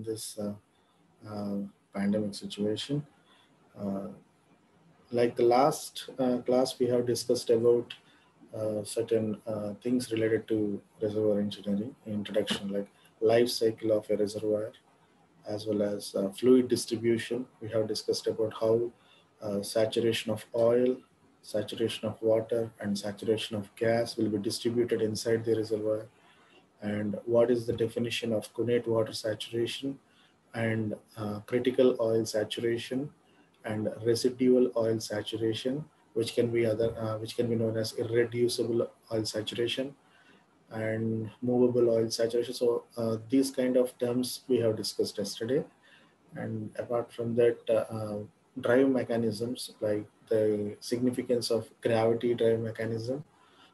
in this pandemic situation. Uh, like the last class, we have discussed about certain things related to reservoir engineering introduction, like life cycle of a reservoir, as well as fluid distribution. We have discussed about how saturation of oil, saturation of water, and saturation of gas will be distributed inside the reservoir, and what is the definition of connate water saturation and critical oil saturation and residual oil saturation, which can be known as irreducible oil saturation and movable oil saturation. So these kind of terms we have discussed yesterday. And apart from that, drive mechanisms, like the significance of gravity drive mechanism,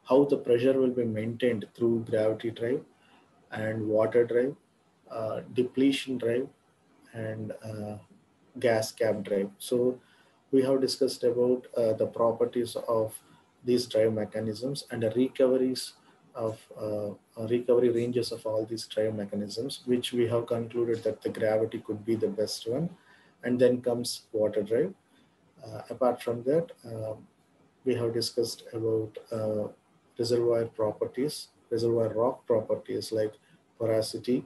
how the pressure will be maintained through gravity drive and water drive, depletion drive, and gas cap drive. So we have discussed about the properties of these drive mechanisms and the recoveries of recovery ranges of all these drive mechanisms, which we have concluded that the gravity could be the best one. And then comes water drive. Apart from that, we have discussed about reservoir properties, reservoir rock properties like porosity,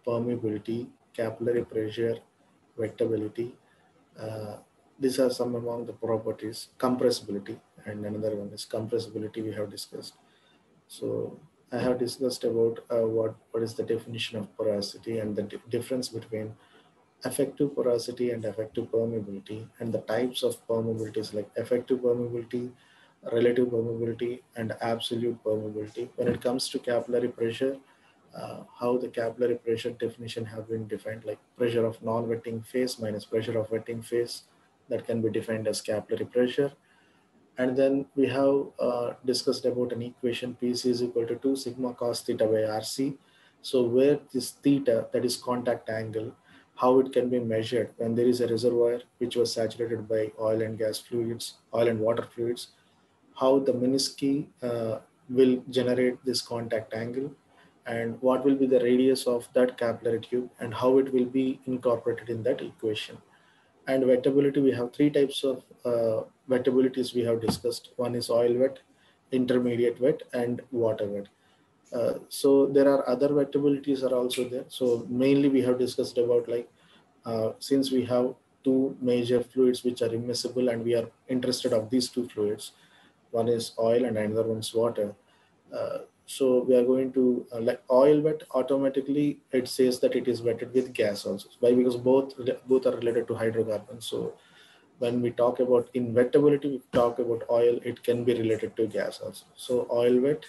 permeability, capillary pressure, wettability. Uh, these are some among the properties. Compressibility, and another one is compressibility we have discussed. So I have discussed about what is the definition of porosity and the difference between effective porosity and effective permeability, and the types of permeabilities like effective permeability, relative permeability, and absolute permeability. When it comes to capillary pressure, how the capillary pressure definition have been defined, like pressure of non-wetting phase minus pressure of wetting phase, that can be defined as capillary pressure. And then we have discussed about an equation PC is equal to 2 sigma cos theta by RC. So where this theta, that is contact angle, how it can be measured when there is a reservoir which was saturated by oil and gas fluids, oil and water fluids, how the Minsky will generate this contact angle, and what will be the radius of that capillary tube, and how it will be incorporated in that equation. And wettability, we have three types of wettabilities we have discussed. One is oil wet, intermediate wet, and water wet. So there are other wettabilities are also there. So mainly we have discussed about, like, since we have two major fluids which are immiscible and we are interested of these two fluids, one is oil and another one is water. So we are going to like oil wet, automatically it says that it is wetted with gas also. Why? Because both are related to hydrocarbons. So when we talk about in wettability, we talk about oil, it can be related to gas also. So oil wet,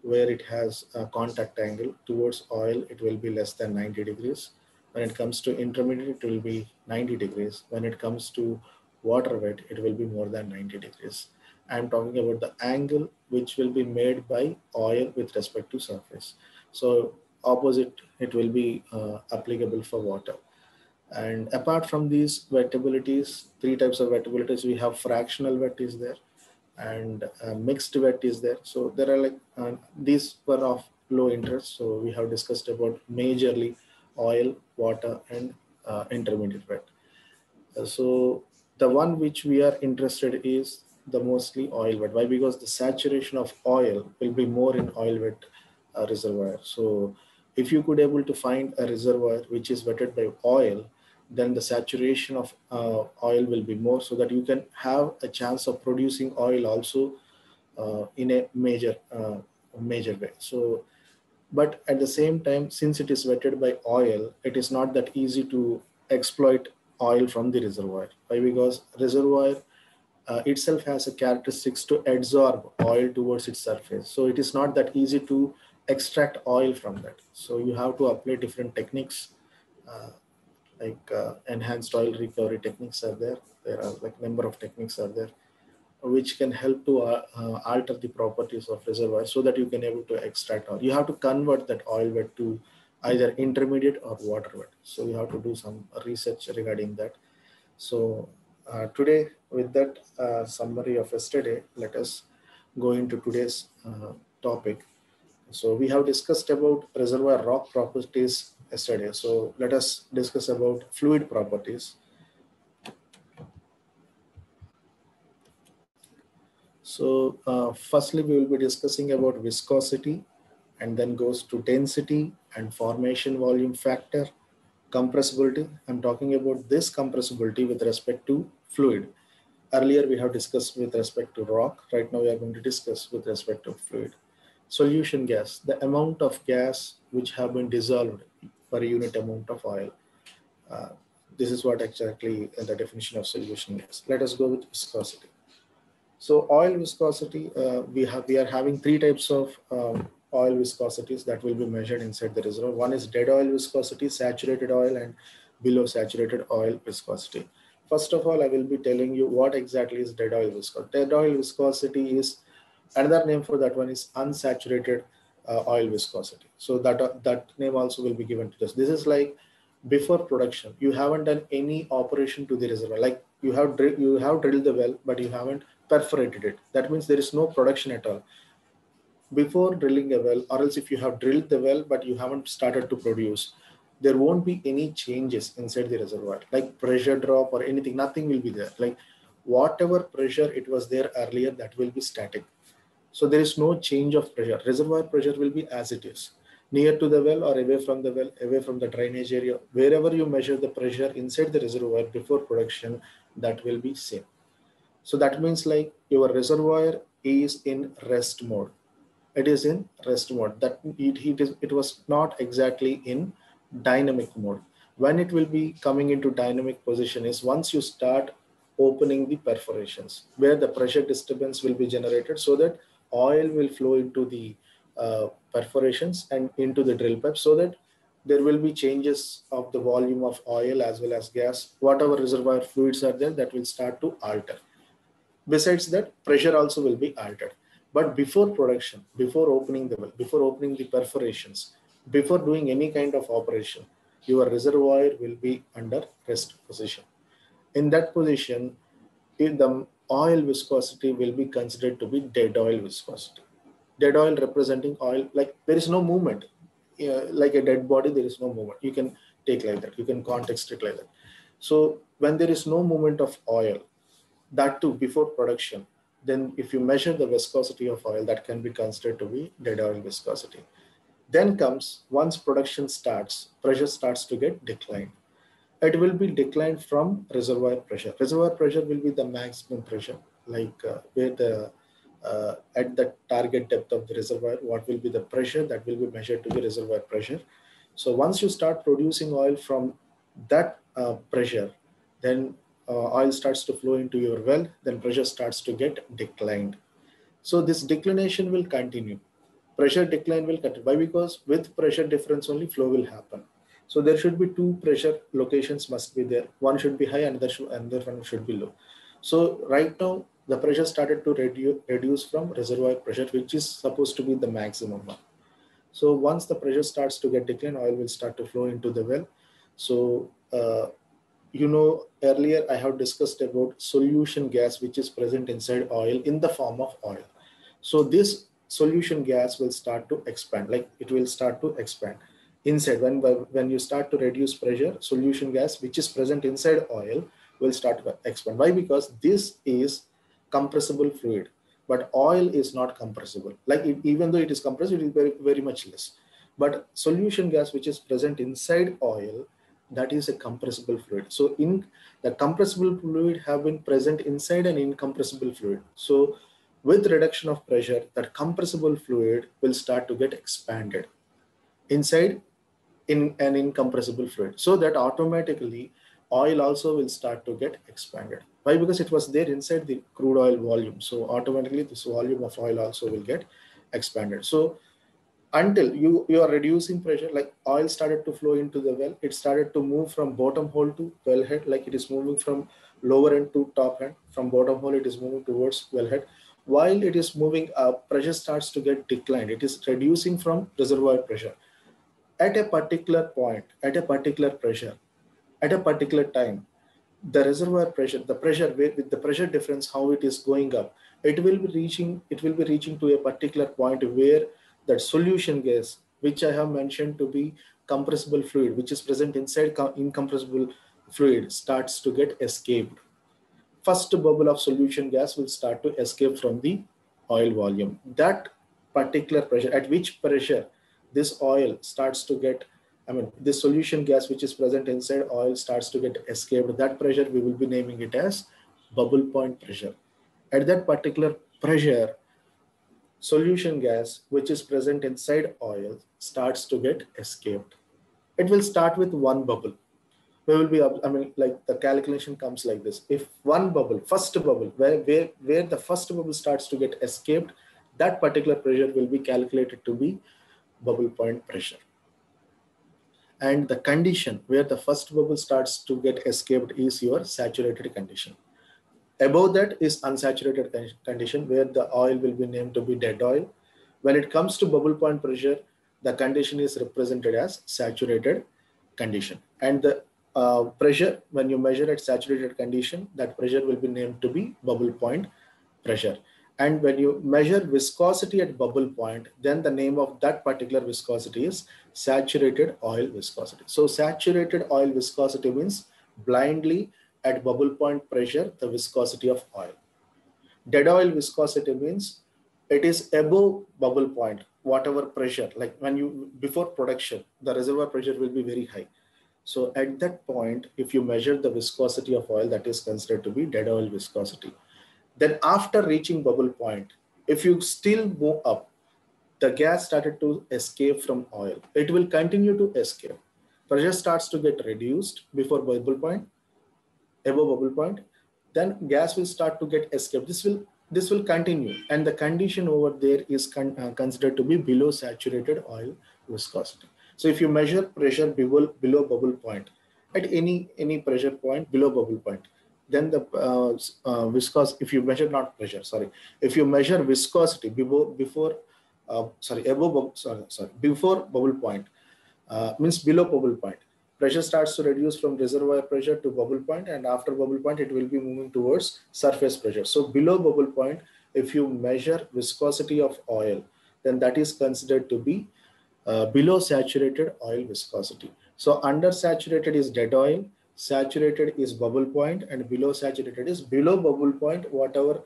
where it has a contact angle towards oil, it will be less than 90 degrees. When it comes to intermediate, it will be 90 degrees. When it comes to water wet, it will be more than 90 degrees. I'm talking about the angle which will be made by oil with respect to surface. So opposite, it will be applicable for water. And apart from these wettabilities, three types of wettabilities, we have fractional wet is there, and mixed wet is there. So there are like these were of low interest. So we have discussed about majorly oil, water, and intermediate wet. So the one which we are interested is the mostly oil wet. Why? Because the saturation of oil will be more in oil wet reservoir. So if you could able to find a reservoir which is wetted by oil, then the saturation of oil will be more, so that you can have a chance of producing oil also in a major way. So, but at the same time, since it is wetted by oil, it is not that easy to exploit oil from the reservoir. Why? Because reservoir itself has a characteristics to absorb oil towards its surface. So it is not that easy to extract oil from that. So you have to apply different techniques, uh, like enhanced oil recovery techniques are there. There are like number of techniques are there which can help to alter the properties of reservoir, so that you can able to extract oil. You have to convert that oil wet to either intermediate or water wet. So you have to do some research regarding that. So today, with that summary of yesterday, let us go into today's topic. So we have discussed about reservoir rock properties yesterday. So let us discuss about fluid properties. So firstly, we will be discussing about viscosity, and then goes to density and formation volume factor, compressibility. I'm talking about this compressibility with respect to fluid. Earlier we have discussed with respect to rock. Right now we are going to discuss with respect to fluid. Solution gas, the amount of gas which have been dissolved per unit amount of oil. Uh, this is what exactly the definition of solution gas. Let us go with viscosity. So oil viscosity, we are having three types of oil viscosities that will be measured inside the reservoir. One is dead oil viscosity, saturated oil, and below saturated oil viscosity. First of all, I will be telling you what exactly is dead oil viscosity. Dead oil viscosity is another name for that one is unsaturated oil viscosity. So that name also will be given to this. This is like before production, you haven't done any operation to the reservoir. Like you have drilled the well, but you haven't perforated it. That means there is no production at all before drilling a well, or else if you have drilled the well but you haven't started to produce, there won't be any changes inside the reservoir, like pressure drop or anything. Nothing will be there. Like whatever pressure it was there earlier, that will be static. So there is no change of pressure. Reservoir pressure will be as it is, near to the well or away from the well, away from the drainage area. Wherever you measure the pressure inside the reservoir before production, that will be same. So that means like your reservoir is in rest mode. It is in rest mode. That it was not exactly in dynamic mode. When it will be coming into dynamic position is once you start opening the perforations, where the pressure disturbance will be generated, so that oil will flow into the perforations and into the drill pipe, so that there will be changes of the volume of oil as well as gas. Whatever reservoir fluids are there, that will start to alter. Besides that, pressure also will be altered. But before production, before opening the well, before opening the perforations, before doing any kind of operation, your reservoir will be under rest position. In that position, the oil viscosity will be considered to be dead oil viscosity. Dead oil representing oil, like there is no movement. Like a dead body, there is no movement. You can take like that. You can context it like that. So when there is no movement of oil, that too before production, then if you measure the viscosity of oil, that can be considered to be dead oil viscosity. Then comes, once production starts, pressure starts to get declined. It will be declined from reservoir pressure. Reservoir pressure will be the maximum pressure, like where the at the target depth of the reservoir, what will be the pressure that will be measured to the reservoir pressure. So once you start producing oil from that pressure, then oil starts to flow into your well, then pressure starts to get declined. So this declination will continue. Pressure decline will continue. Why? Because with pressure difference only flow will happen. So there should be two pressure locations must be there. One should be high, another one should be low. So right now the pressure started to reduce from reservoir pressure, which is supposed to be the maximum one. So once the pressure starts to get declined, oil will start to flow into the well. So earlier I have discussed about solution gas, which is present inside oil in the form of oil. So this solution gas will start to expand, like it will start to expand inside. When you start to reduce pressure, solution gas, which is present inside oil, will start to expand. Why? Because this is compressible fluid, but oil is not compressible. Like even though it is compressed, it is very, very much less. But solution gas, which is present inside oil, that is a compressible fluid. So in the compressible fluid have been present inside an incompressible fluid. So with reduction of pressure, that compressible fluid will start to get expanded inside in an incompressible fluid. So that automatically oil also will start to get expanded. Why? Because it was there inside the crude oil volume. So automatically this volume of oil also will get expanded. So until you are reducing pressure, like oil started to flow into the well, it started to move from bottom hole to wellhead, like it is moving from lower end to top end. From bottom hole it is moving towards wellhead. While it is moving up, pressure starts to get declined. It is reducing from reservoir pressure. At a particular point, at a particular pressure, at a particular time, the reservoir pressure, the pressure with the pressure difference, how it is going up, it will be reaching to a particular point where that solution gas, which I have mentioned to be compressible fluid, which is present inside incompressible fluid, starts to get escaped, first bubble of solution gas will start to escape from the oil volume. That particular pressure, at which pressure this oil starts to get, this solution gas which is present inside oil starts to get escaped, that pressure we will be naming it as bubble point pressure. At that particular pressure, solution gas which is present inside oil starts to get escaped. It will start with one bubble. We will be, like the calculation comes like this. If one bubble, first bubble, where the first bubble starts to get escaped, that particular pressure will be calculated to be bubble point pressure. And the condition where the first bubble starts to get escaped is your saturated condition. Above that is unsaturated condition, where the oil will be named to be dead oil. When it comes to bubble point pressure, the condition is represented as saturated condition. And the pressure, when you measure at saturated condition, that pressure will be named to be bubble point pressure. And when you measure viscosity at bubble point, then the name of that particular viscosity is saturated oil viscosity. So saturated oil viscosity means blindly at bubble point pressure, the viscosity of oil. Dead oil viscosity means it is above bubble point, whatever pressure, like when you, before production, the reservoir pressure will be very high. So at that point, if you measure the viscosity of oil, that is considered to be dead oil viscosity. Then after reaching bubble point, if you still move up, the gas started to escape from oil. It will continue to escape. Pressure starts to get reduced before bubble point, above bubble point, then gas will start to get escaped. This will continue, and the condition over there is considered to be below saturated oil viscosity. So if you measure pressure below bubble point at any pressure point below bubble point, then the viscosity, if you measure not pressure, sorry, if you measure viscosity before bubble point, means below bubble point, pressure starts to reduce from reservoir pressure to bubble point, and after bubble point it will be moving towards surface pressure. So below bubble point, if you measure viscosity of oil, then that is considered to be below saturated oil viscosity. So under saturated is dead oil, saturated is bubble point, and below saturated is below bubble point, whatever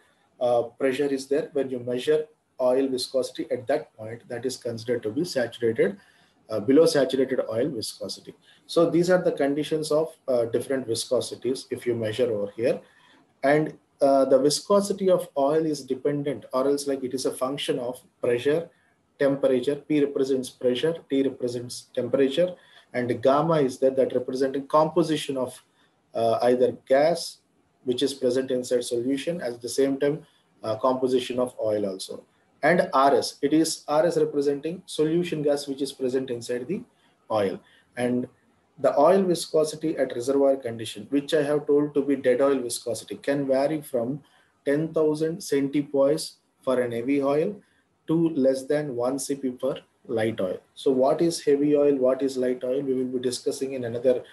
pressure is there. When you measure oil viscosity at that point, that is considered to be saturated, below saturated oil viscosity. So these are the conditions of different viscosities if you measure over here. And the viscosity of oil is dependent, or else like it is a function of pressure, temperature. P represents pressure, T represents temperature, and gamma is that representing composition of either gas which is present inside solution, at the same time composition of oil also. And RS, it is RS representing solution gas which is present inside the oil. And the oil viscosity at reservoir condition, which I have told to be dead oil viscosity, can vary from 10,000 centipoise for an heavy oil to less than 1 cp per light oil. So what is heavy oil, what is light oil, we will be discussing in another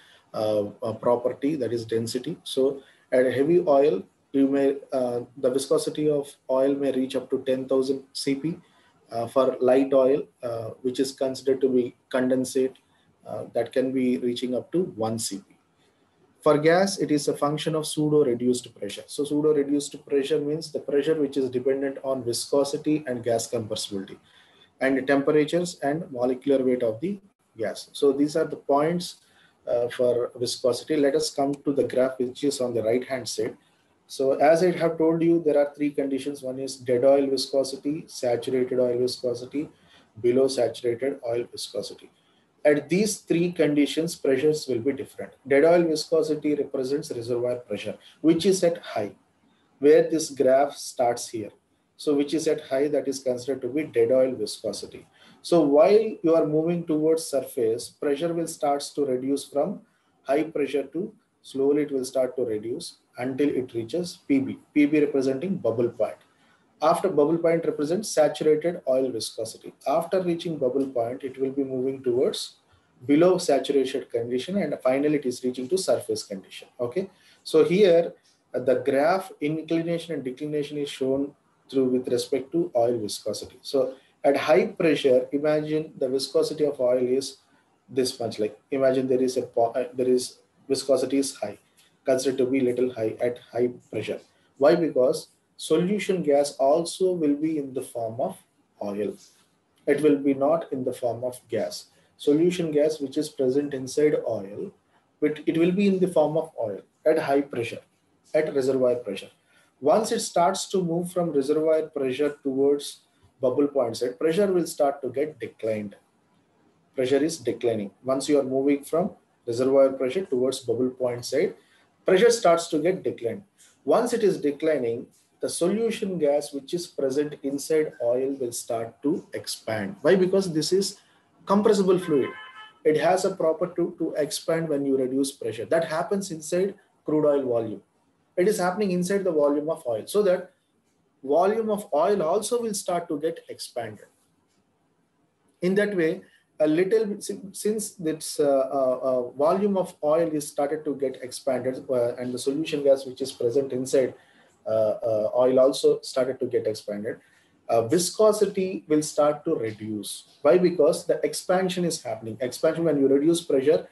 property, that is density. So at a heavy oil, you may the viscosity of oil may reach up to 10,000 cp. For light oil, which is considered to be condensate, that can be reaching up to 1 cp. For gas, it is a function of pseudo-reduced pressure. So pseudo-reduced pressure means the pressure which is dependent on viscosity and gas compressibility, and temperatures and molecular weight of the gas. So these are the points for viscosity. Let us come to the graph which is on the right hand side. So as I have told you, there are three conditions. One is dead oil viscosity, saturated oil viscosity, below saturated oil viscosity. At these three conditions, pressures will be different. Dead oil viscosity represents reservoir pressure, which is at high, where this graph starts here. So which is at high, that is considered to be dead oil viscosity. So while you are moving towards surface, pressure will start to reduce from high pressure to slowly it will start to reduce until it reaches PB. PB representing bubble point. After bubble point represents saturated oil viscosity. After reaching bubble point, it will be moving towards below saturation condition, and finally it is reaching to surface condition. Okay. So here the graph inclination and declination is shown through with respect to oil viscosity. So at high pressure, imagine the viscosity of oil is this much. Like imagine there is there is viscosity is high, considered to be little high at high pressure. Why? Because solution gas also will be in the form of oil. It will be not in the form of gas. Solution gas which is present inside oil, but it will be in the form of oil at high pressure, at reservoir pressure. Once it starts to move from reservoir pressure towards bubble point side, pressure will start to get declined. Pressure is declining. Once you are moving from reservoir pressure towards bubble point side, pressure starts to get declined. Once it is declining, the solution gas which is present inside oil will start to expand. Why? Because this is compressible fluid. It has a property to expand when you reduce pressure. That happens inside crude oil volume. It is happening inside the volume of oil. So that volume of oil also will start to get expanded. In that way, a little, since this volume of oil is started to get expanded, and the solution gas which is present inside oil also started to get expanded, viscosity will start to reduce. Why? Because the expansion is happening. Expansion, when you reduce pressure,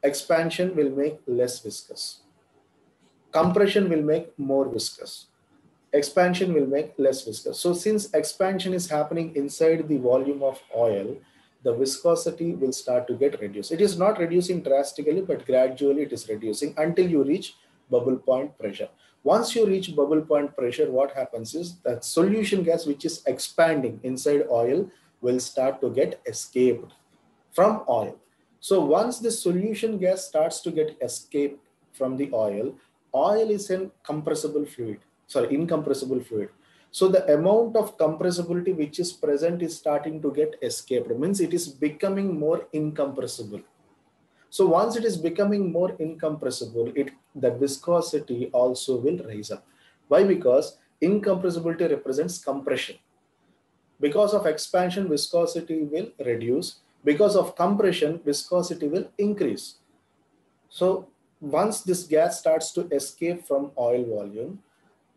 expansion will make less viscous. Compression will make more viscous. Expansion will make less viscous. So since expansion is happening inside the volume of oil, the viscosity will start to get reduced. It is not reducing drastically, but gradually it is reducing until you reach bubble point pressure. Once you reach bubble point pressure, what happens is that solution gas which is expanding inside oil will start to get escaped from oil. So once the solution gas starts to get escaped from the oil, oil is an compressible fluid, sorry, incompressible fluid. So the amount of compressibility which is present is starting to get escaped. It means it is becoming more incompressible. So once it is becoming more incompressible, the viscosity also will rise up. Why? Because incompressibility represents compression. Because of expansion, viscosity will reduce. Because of compression, viscosity will increase. So once this gas starts to escape from oil volume,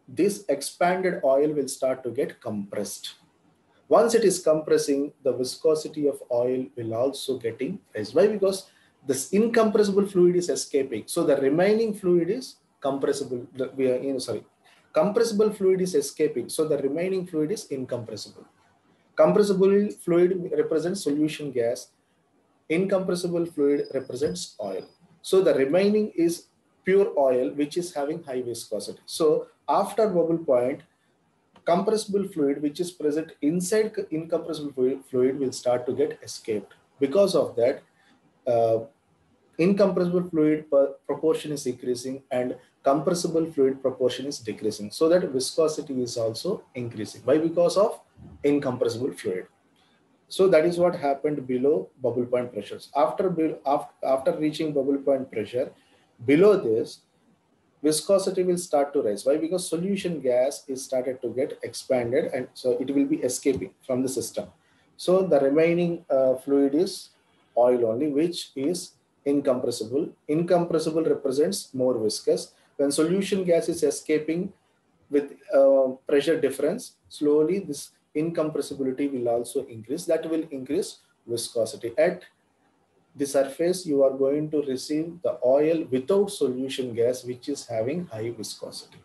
this expanded oil will start to get compressed. Once it is compressing, the viscosity of oil will also getting raised. Why? Because this incompressible fluid is escaping. So the remaining fluid is compressible. Compressible fluid is escaping. So the remaining fluid is incompressible. Compressible fluid represents solution gas. Incompressible fluid represents oil. So the remaining is pure oil, which is having high viscosity. So after bubble point, compressible fluid which is present inside incompressible fluid will start to get escaped. Because of that, incompressible fluid proportion is increasing and compressible fluid proportion is decreasing. So that viscosity is also increasing. Why? Because of incompressible fluid. So that is what happened below bubble point pressures. After reaching bubble point pressure, below this, viscosity will start to rise. Why? Because solution gas is started to get expanded, and so it will be escaping from the system. So the remaining fluid is oil only, which is incompressible. Incompressible represents more viscous. When solution gas is escaping with pressure difference, slowly this incompressibility will also increase. That will increase viscosity. At the surface, you are going to receive the oil without solution gas, which is having high viscosity.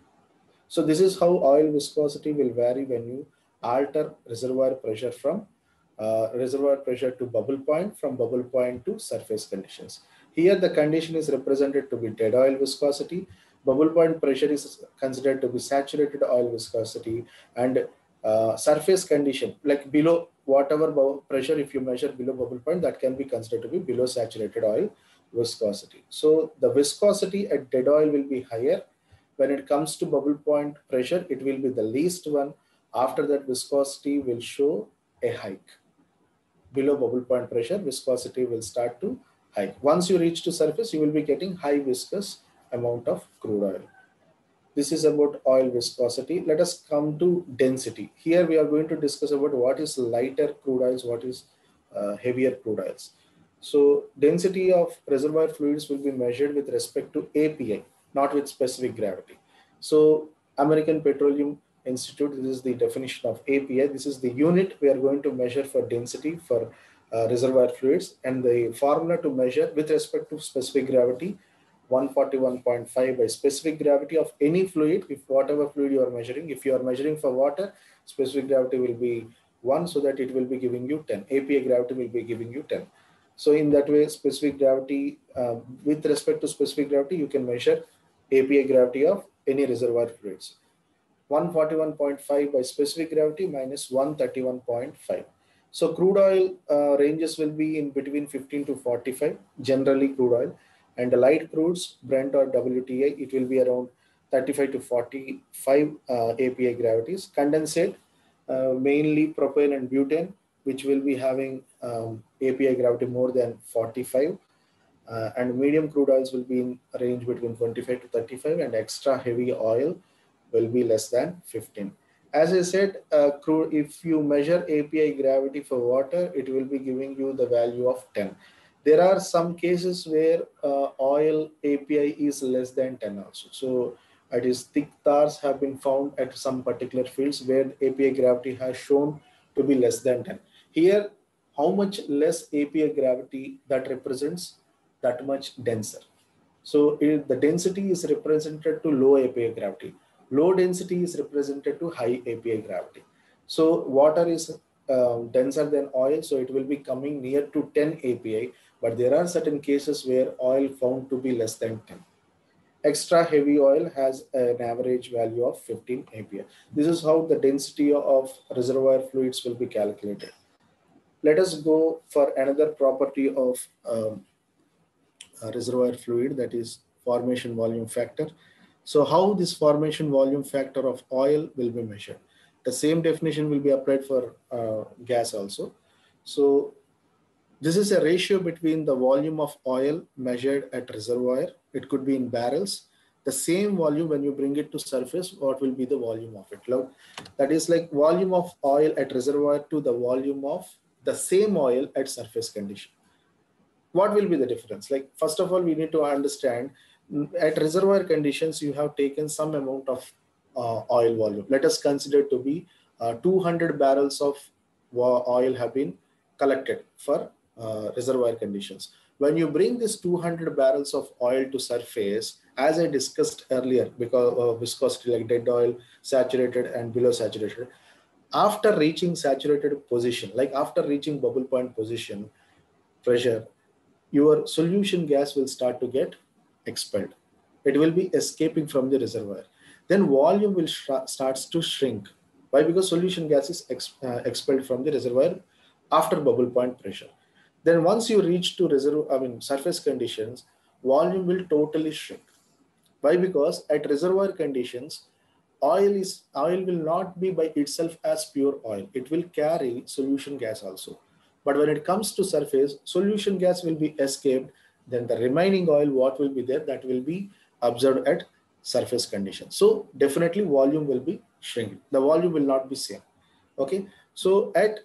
So this is how oil viscosity will vary when you alter reservoir pressure from reservoir pressure to bubble point, from bubble point to surface conditions. Here the condition is represented to be dead oil viscosity. Bubble point pressure is considered to be saturated oil viscosity, and surface condition, like below whatever pressure, if you measure below bubble point, that can be considered to be below saturated oil viscosity. So the viscosity at dead oil will be higher. When it comes to bubble point pressure, it will be the least one. After that, viscosity will show a hike. Below bubble point pressure, viscosity will start to hike. Once you reach to surface, you will be getting high viscous amount of crude oil. This is about oil viscosity. Let us come to density. Here we are going to discuss about what is lighter crude oils, what is heavier crude oils. So density of reservoir fluids will be measured with respect to API, not with specific gravity. So American Petroleum Institute, this is the definition of API. This is the unit we are going to measure for density for reservoir fluids, and the formula to measure with respect to specific gravity 141.5 by specific gravity of any fluid. If whatever fluid you are measuring, if you are measuring for water, specific gravity will be 1, so that it will be giving you 10. API gravity will be giving you 10. So in that way, specific gravity, with respect to specific gravity, you can measure API gravity of any reservoir fluids. 141.5 by specific gravity minus 131.5. So crude oil ranges will be in between 15 to 45, generally crude oil. And the light crudes, Brent or WTI, it will be around 35 to 45 API gravities. Condensate, mainly propane and butane, which will be having API gravity more than 45. And medium crude oils will be in a range between 25 to 35, and extra heavy oil will be less than 15. As I said, crude, if you measure API gravity for water, it will be giving you the value of 10. There are some cases where oil API is less than 10 also. So it is thick tars have been found at some particular fields where API gravity has shown to be less than 10. Here, how much less API gravity that represents, that much denser. So the density is represented to low API gravity. Low density is represented to high API gravity. So water is denser than oil, so it will be coming near to 10 API, but there are certain cases where oil found to be less than 10. Extra heavy oil has an average value of 15 API. This is how the density of reservoir fluids will be calculated. Let us go for another property of reservoir fluid, that is formation volume factor. So how this formation volume factor of oil will be measured? The same definition will be applied for gas also. So this is a ratio between the volume of oil measured at reservoir. It could be in barrels. The same volume, when you bring it to surface, what will be the volume of it? That is like volume of oil at reservoir to the volume of the same oil at surface condition. What will be the difference? Like, first of all, we need to understand at reservoir conditions, you have taken some amount of oil volume. Let us consider to be 200 barrels of oil have been collected for reservoir conditions. When you bring this 200 barrels of oil to surface, as I discussed earlier, because of viscosity, like dead oil, saturated and below saturated, after reaching saturated position, like after reaching bubble point position, pressure, your solution gas will start to get expelled. It will be escaping from the reservoir. Then volume will starts to shrink. Why? Because solution gas is expelled from the reservoir after bubble point pressure. Then once you reach to surface conditions, volume will totally shrink. Why? Because at reservoir conditions, oil will not be by itself as pure oil. It will carry solution gas also. But when it comes to surface, solution gas will be escaped. Then the remaining oil, what will be there, that will be observed at surface conditions. So definitely volume will be shrinking. The volume will not be same. Okay. So at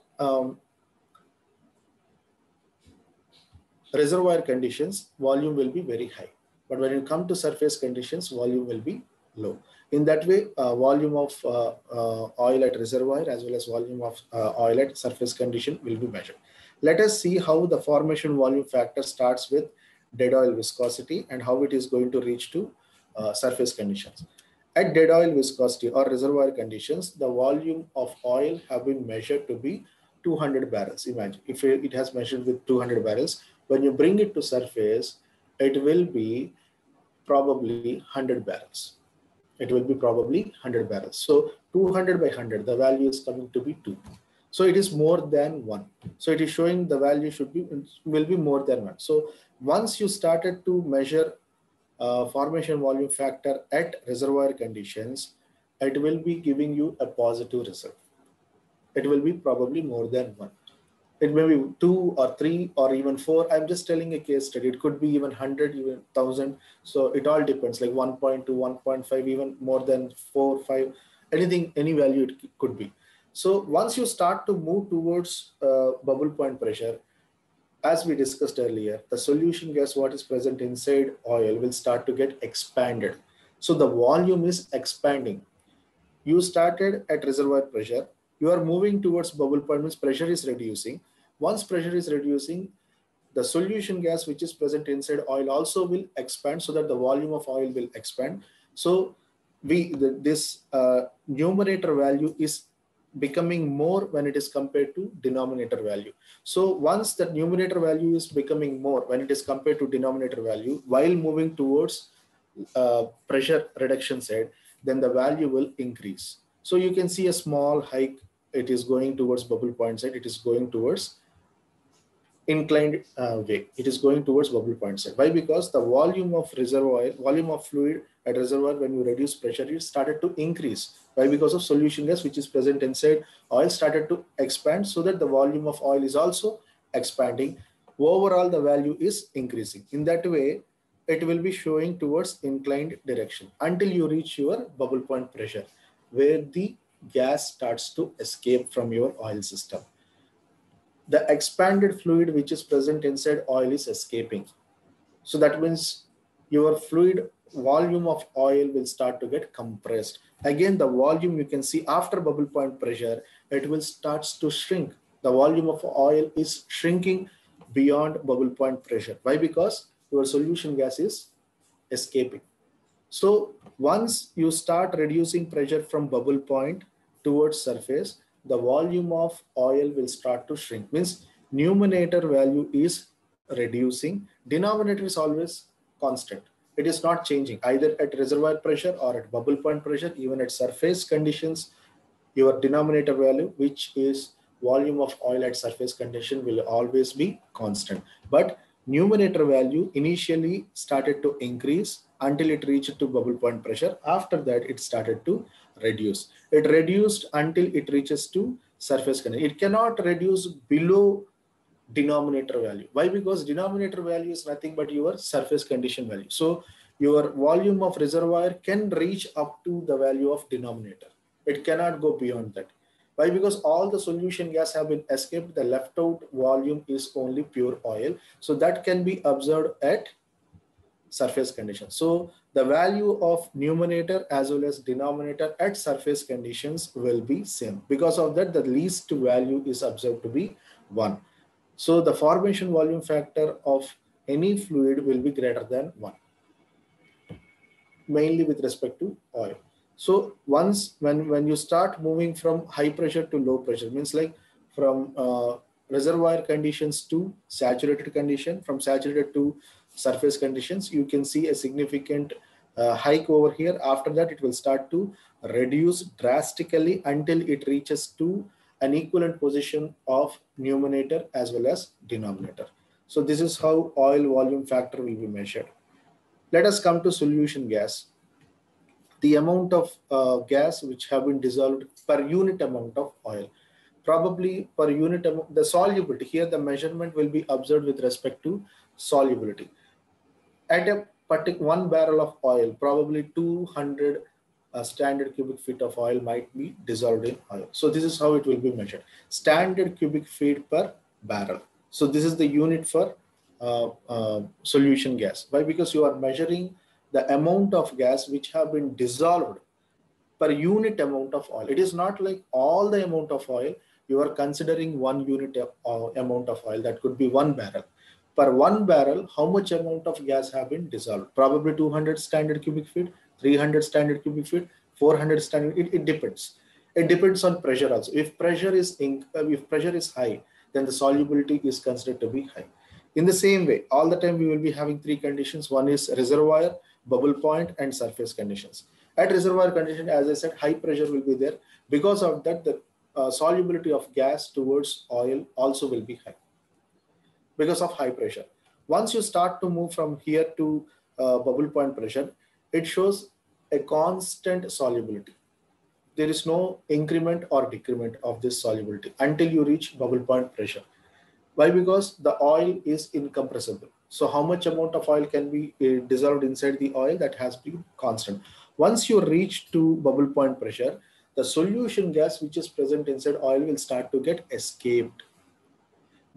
reservoir conditions, volume will be very high. But when you come to surface conditions, volume will be low. In that way, volume of oil at reservoir as well as volume of oil at surface condition will be measured. Let us see how the formation volume factor starts with dead oil viscosity and how it is going to reach to surface conditions. At dead oil viscosity or reservoir conditions, the volume of oil have been measured to be 200 barrels. Imagine if it has measured with 200 barrels, when you bring it to surface, it will be probably 100 barrels. It will be probably 100 barrels. So 200 by 100, the value is coming to be 2. So it is more than 1. So it is showing the value will be more than 1. So once you started to measure formation volume factor at reservoir conditions, it will be giving you a positive result. It will be probably more than 1. It may be 2 or 3 or even 4. I'm just telling a case study. It could be even 100, even 1,000. So it all depends, like 1.2, 1.5, even more than 4, 5, anything, any value it could be. So once you start to move towards bubble point pressure, as we discussed earlier, the solution gas, what is present inside oil, will start to get expanded. So the volume is expanding. You started at reservoir pressure. You are moving towards bubble point, means pressure is reducing. Once pressure is reducing, the solution gas which is present inside oil also will expand, so that the volume of oil will expand. So this numerator value is becoming more when it is compared to denominator value. So once the numerator value is becoming more when it is compared to denominator value, while moving towards pressure reduction side, then the value will increase. So you can see a small hike. It is going towards bubble point side. It is going towards inclined way. It is going towards bubble point side. Why? Because the volume of fluid at reservoir, when you reduce pressure, it started to increase. Why? Because of solution gas which is present inside oil started to expand, so that the volume of oil is also expanding. Overall, the value is increasing. In that way, it will be showing towards inclined direction until you reach your bubble point pressure, where the gas starts to escape from your oil system. The expanded fluid which is present inside oil is escaping. So that means your fluid volume of oil will start to get compressed. Again, the volume you can see after bubble point pressure, it will start to shrink. The volume of oil is shrinking beyond bubble point pressure. Why? Because your solution gas is escaping. So once you start reducing pressure from bubble point towards surface, the volume of oil will start to shrink. Means numerator value is reducing, denominator is always constant. It is not changing either at reservoir pressure or at bubble point pressure. Even at surface conditions, your denominator value, which is volume of oil at surface condition, will always be constant. But numerator value initially started to increase until it reached to bubble point pressure. After that, it started to reduce. It reduced until it reaches to surface condition. It cannot reduce below denominator value. Why? Because denominator value is nothing but your surface condition value. So your volume of reservoir can reach up to the value of denominator. It cannot go beyond that. Why? Because all the solution gas have been escaped. The left out volume is only pure oil. So that can be observed at surface conditions. So the value of numerator as well as denominator at surface conditions will be same. Because of that, the least value is observed to be 1. So the formation volume factor of any fluid will be greater than 1, mainly with respect to oil. So once when you start moving from high pressure to low pressure, means like from reservoir conditions to saturated condition, from saturated to surface conditions, you can see a significant hike over here. After that, it will start to reduce drastically until it reaches to an equivalent position of numerator as well as denominator. So this is how oil volume factor will be measured. Let us come to solution gas. The amount of gas which have been dissolved per unit amount of oil. Probably per unit amount, the solubility, here the measurement will be observed with respect to solubility. At a particular 1 barrel of oil, probably 200 standard cubic feet of oil might be dissolved in oil. So this is how it will be measured. Standard cubic feet per barrel. So this is the unit for solution gas. Why? Because you are measuring the amount of gas which have been dissolved per unit amount of oil. It is not like all the amount of oil. You are considering 1 unit amount of oil. That could be 1 barrel. Per 1 barrel, how much amount of gas have been dissolved? Probably 200 standard cubic feet, 300 standard cubic feet, 400 standard. It depends. It depends on pressure also. If pressure is high, then the solubility is considered to be high. In the same way, all the time we will be having 3 conditions. One is reservoir, bubble point, and surface conditions. At reservoir condition, as I said, high pressure will be there. Because of that, the solubility of gas towards oil also will be high because of high pressure. Once you start to move from here to bubble point pressure, it shows a constant solubility. There is no increment or decrement of this solubility until you reach bubble point pressure. Why? Because the oil is incompressible. So how much amount of oil can be dissolved inside the oil? That has been constant. Once you reach to bubble point pressure, the solution gas which is present inside oil will start to get escaped.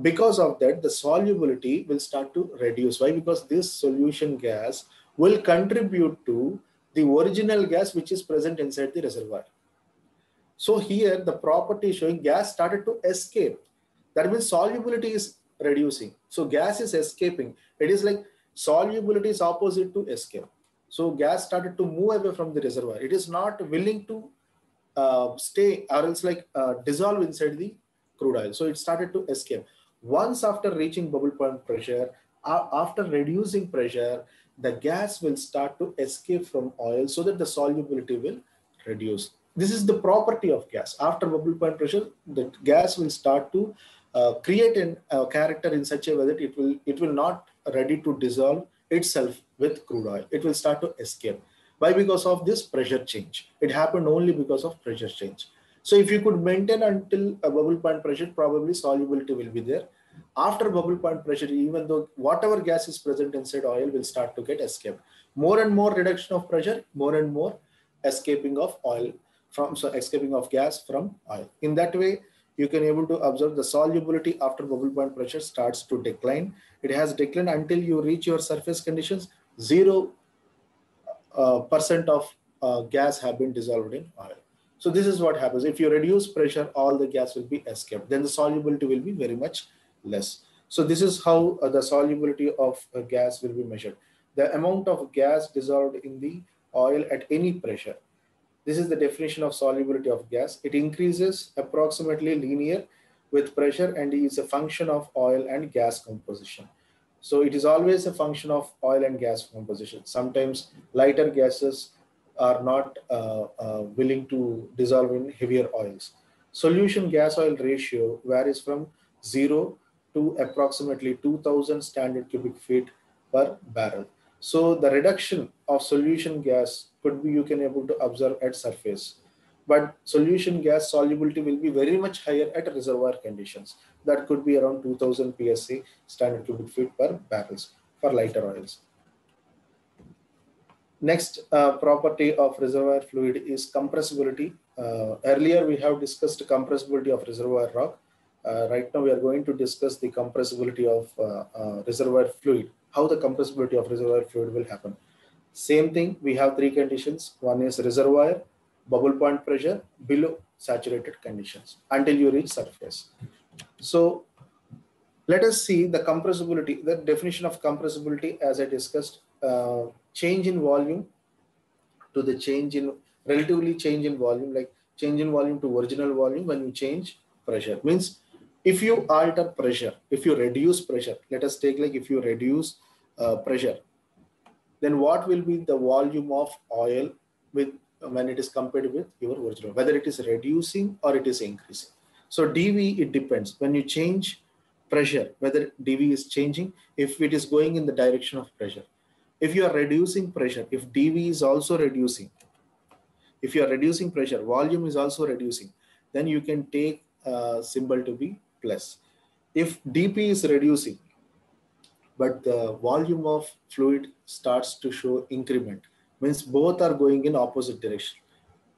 Because of that, the solubility will start to reduce. Why? Because this solution gas will contribute to the original gas which is present inside the reservoir. So here the property showing gas started to escape. That means solubility is reducing. So gas is escaping. It is like solubility is opposite to escape. So gas started to move away from the reservoir. It is not willing to stay, or else like dissolve inside the crude oil. So it started to escape. Once after reaching bubble point pressure, after reducing pressure, the gas will start to escape from oil so that the solubility will reduce. This is the property of gas. After bubble point pressure, the gas will start to create a character in such a way that it will not ready to dissolve itself with crude oil. It will start to escape. Why? Because of this pressure change. It happened only because of pressure change. So if you could maintain until a bubble point pressure, probably solubility will be there. After bubble point pressure, even though whatever gas is present inside oil will start to get escaped. More and more reduction of pressure, more and more escaping of oil escaping of gas from oil. In that way, you can able to observe the solubility after bubble point pressure starts to decline. It has declined until you reach your surface conditions. 0% of gas have been dissolved in oil. So this is what happens. If you reduce pressure, all the gas will be escaped. Then the solubility will be very much less. So this is how the solubility of gas will be measured. The amount of gas dissolved in the oil at any pressure. This is the definition of solubility of gas. It increases approximately linear with pressure and is a function of oil and gas composition. So it is always a function of oil and gas composition. Sometimes lighter gases are not willing to dissolve in heavier oils. Solution gas oil ratio varies from 0 to approximately 2000 standard cubic feet per barrel. So the reduction of solution gas could be you can able to observe at surface, but solution gas solubility will be very much higher at reservoir conditions. That could be around 2000 psi standard cubic feet per barrels for lighter oils. Next property of reservoir fluid is compressibility. Earlier we have discussed compressibility of reservoir rock. Right now we are going to discuss the compressibility of reservoir fluid, how the compressibility of reservoir fluid will happen. Same thing, we have three conditions. One is reservoir, bubble point pressure, below saturated conditions until you reach surface. So let us see the compressibility, the definition of compressibility as I discussed, change in volume to the change in, relatively change in volume, like change in volume to original volume when you change pressure. Means if you alter pressure, if you reduce pressure, let us take like if you reduce pressure, then what will be the volume of oil with when it is compared with your original, whether it is reducing or it is increasing. So dV, it depends. When you change pressure, whether dV is changing, if it is going in the direction of pressure. If you are reducing pressure, if dV is also reducing, if you are reducing pressure, volume is also reducing, then you can take symbol to be plus. If dP is reducing, but the volume of fluid starts to show increment, means both are going in opposite direction.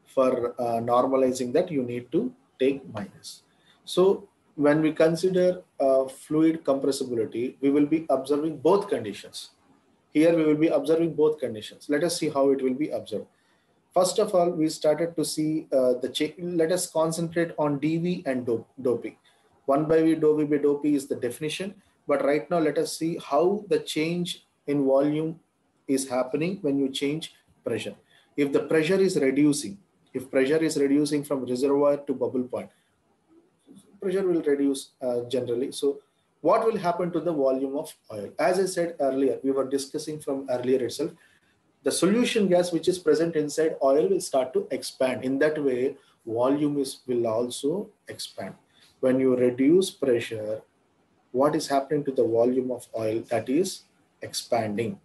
For normalizing that, you need to take minus. So when we consider fluid compressibility, we will be observing both conditions. Here we will be observing both conditions. Let us see how it will be observed. First of all, we started to see let us concentrate on dV and dou P. 1 by V dou V by dou P is the definition. But right now, let us see how the change in volume is happening when you change pressure. If the pressure is reducing, if pressure is reducing from reservoir to bubble point, pressure will reduce generally. So what will happen to the volume of oil? As I said earlier, we were discussing from earlier itself, the solution gas which is present inside oil will start to expand. In that way, volume will also expand. When you reduce pressure, what is happening to the volume of oil? That is expanding.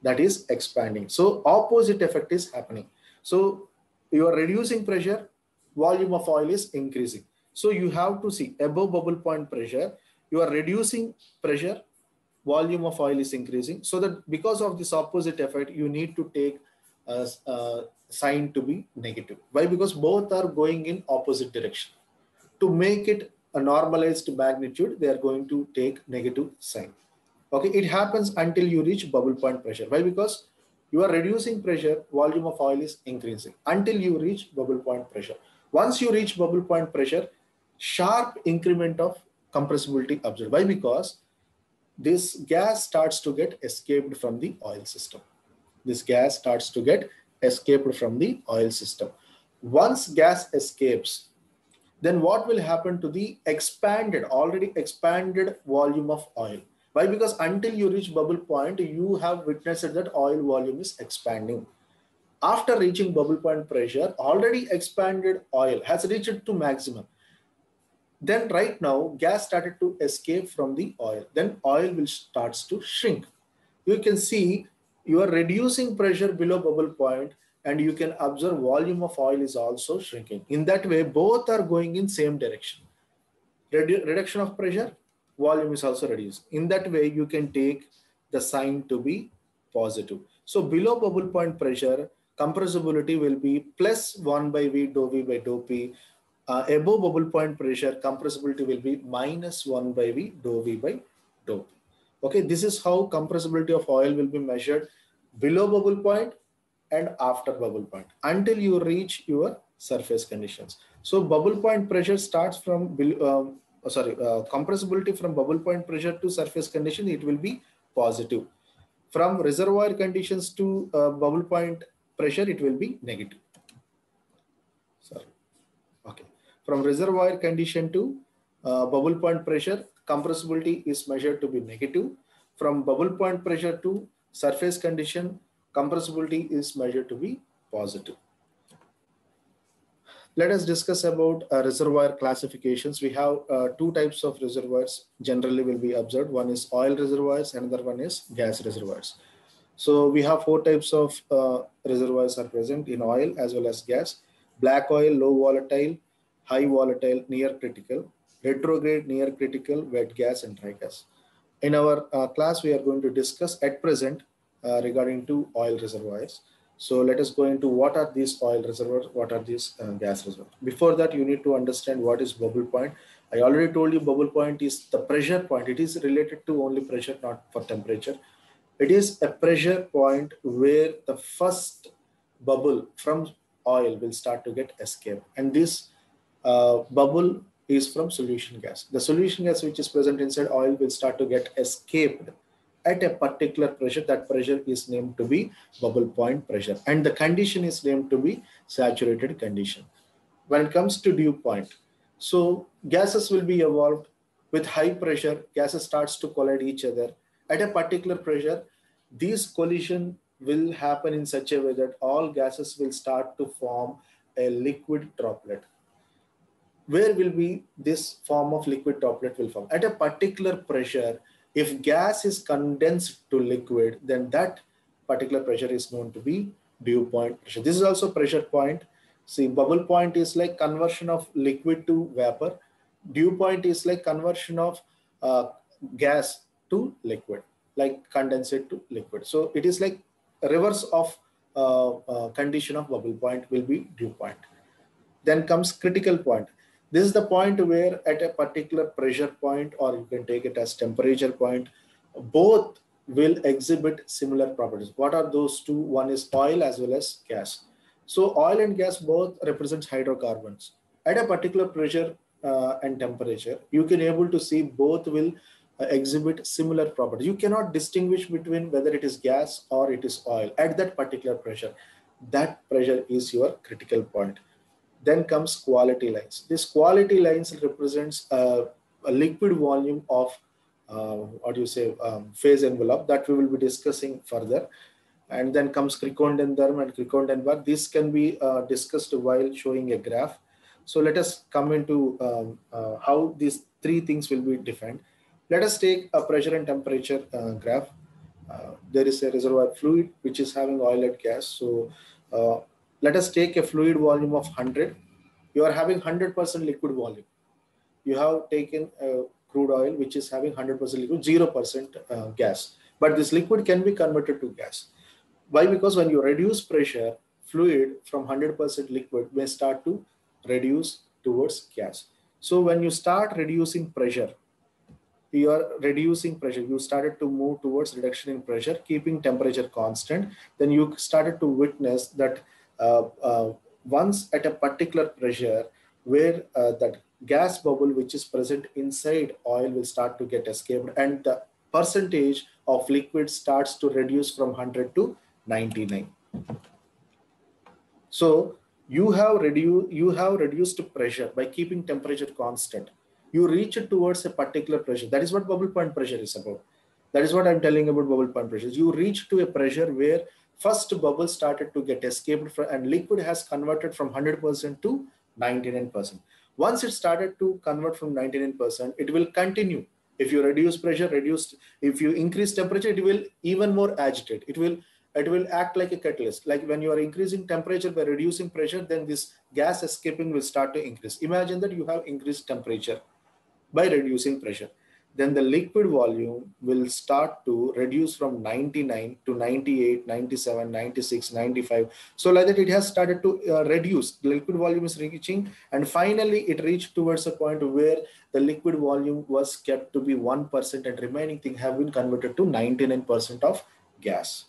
That is expanding. So opposite effect is happening. So you are reducing pressure, volume of oil is increasing. So you have to see above bubble point pressure, you are reducing pressure, volume of oil is increasing. So that because of this opposite effect, you need to take a sign to be negative. Why? Because both are going in opposite direction. To make it a normalized magnitude, they are going to take negative sign. Okay, it happens until you reach bubble point pressure. Why? Because you are reducing pressure, volume of oil is increasing until you reach bubble point pressure. Once you reach bubble point pressure, sharp increment of compressibility observed. Why? Because this gas starts to get escaped from the oil system. This gas starts to get escaped from the oil system. Once gas escapes, then what will happen to the already expanded volume of oil? Why? Because until you reach bubble point, you have witnessed that oil volume is expanding. After reaching bubble point pressure, already expanded oil has reached to maximum. Then right now, gas started to escape from the oil. Then oil will starts to shrink. You can see you are reducing pressure below bubble point, and you can observe volume of oil is also shrinking. In that way, both are going in same direction. Reduction of pressure, volume is also reduced. In that way, you can take the sign to be positive. So below bubble point pressure, compressibility will be plus 1 by V dou V by dou P. Above bubble point pressure, compressibility will be minus 1 by V dou V by dou P. Okay, this is how compressibility of oil will be measured below bubble point and after bubble point until you reach your surface conditions. So bubble point pressure starts from compressibility from bubble point pressure to surface condition, it will be positive. From reservoir conditions to bubble point pressure, it will be negative. Sorry. Okay. From reservoir condition to bubble point pressure, compressibility is measured to be negative. From bubble point pressure to surface condition, compressibility is measured to be positive. Let us discuss about reservoir classifications. We have two types of reservoirs generally will be observed. One is oil reservoirs, another one is gas reservoirs. So we have four types of reservoirs are present in oil as well as gas. Black oil, low volatile, high volatile, near critical, retrograde, near critical, wet gas and dry gas. In our class, we are going to discuss at present regarding to oil reservoirs. So let us go into what are these oil reservoirs, what are these gas reservoirs. Before that, you need to understand what is bubble point. I already told you bubble point is the pressure point. It is related to only pressure, not for temperature. It is a pressure point where the first bubble from oil will start to get escaped. And this bubble is from solution gas. The solution gas which is present inside oil will start to get escaped at a particular pressure. That pressure is named to be bubble point pressure, and the condition is named to be saturated condition. When it comes to dew point, so gases will be evolved with high pressure. Gases starts to collide each other at a particular pressure. These collision will happen in such a way that all gases will start to form a liquid droplet. Where will be this form of liquid droplet will form? At a particular pressure, if gas is condensed to liquid, then that particular pressure is known to be dew point pressure. This is also pressure point. See, bubble point is like conversion of liquid to vapor. Dew point is like conversion of gas to liquid, like condensate to liquid. So it is like a reverse of condition of bubble point will be dew point. Then comes critical point. This is the point where at a particular pressure point, or you can take it as temperature point, both will exhibit similar properties. What are those two? One is oil as well as gas. So oil and gas both represents hydrocarbons. At a particular pressure and temperature, you can able to see both will exhibit similar properties. You cannot distinguish between whether it is gas or it is oil at that particular pressure. That pressure is your critical point. Then comes quality lines. This quality lines represents a liquid volume of phase envelope that we will be discussing further. And then comes Crickondendorf and Crickondendorf. This can be discussed while showing a graph. So let us come into how these three things will be defined. Let us take a pressure and temperature graph. There is a reservoir fluid which is having oil and gas. So let us take a fluid volume of 100. You are having 100% liquid volume. You have taken crude oil which is having 100% liquid, 0% gas. But this liquid can be converted to gas. Why? Because when you reduce pressure, fluid from 100% liquid may start to reduce towards gas. So when you start reducing pressure, you are reducing pressure. You started to move towards reduction in pressure, keeping temperature constant. Then you started to witness that once at a particular pressure, where that gas bubble which is present inside oil will start to get escaped, and the percentage of liquid starts to reduce from 100 to 99. So you have reduced pressure by keeping temperature constant. You reach it towards a particular pressure. That is what bubble point pressure is about. That is what I'm telling about bubble point pressure. You reach to a pressure where first bubble started to get escaped from, and liquid has converted from 100% to 99%. Once it started to convert from 99%, it will continue. If you reduce pressure, if you increase temperature, it will even more agitate. It will act like a catalyst. Like when you are increasing temperature by reducing pressure, then this gas escaping will start to increase. Imagine that you have increased temperature by reducing pressure. Then the liquid volume will start to reduce from 99 to 98, 97, 96, 95. So like that it has started to reduce. The liquid volume is reaching, and finally it reached towards a point where the liquid volume was kept to be 1% and remaining thing have been converted to 99% of gas.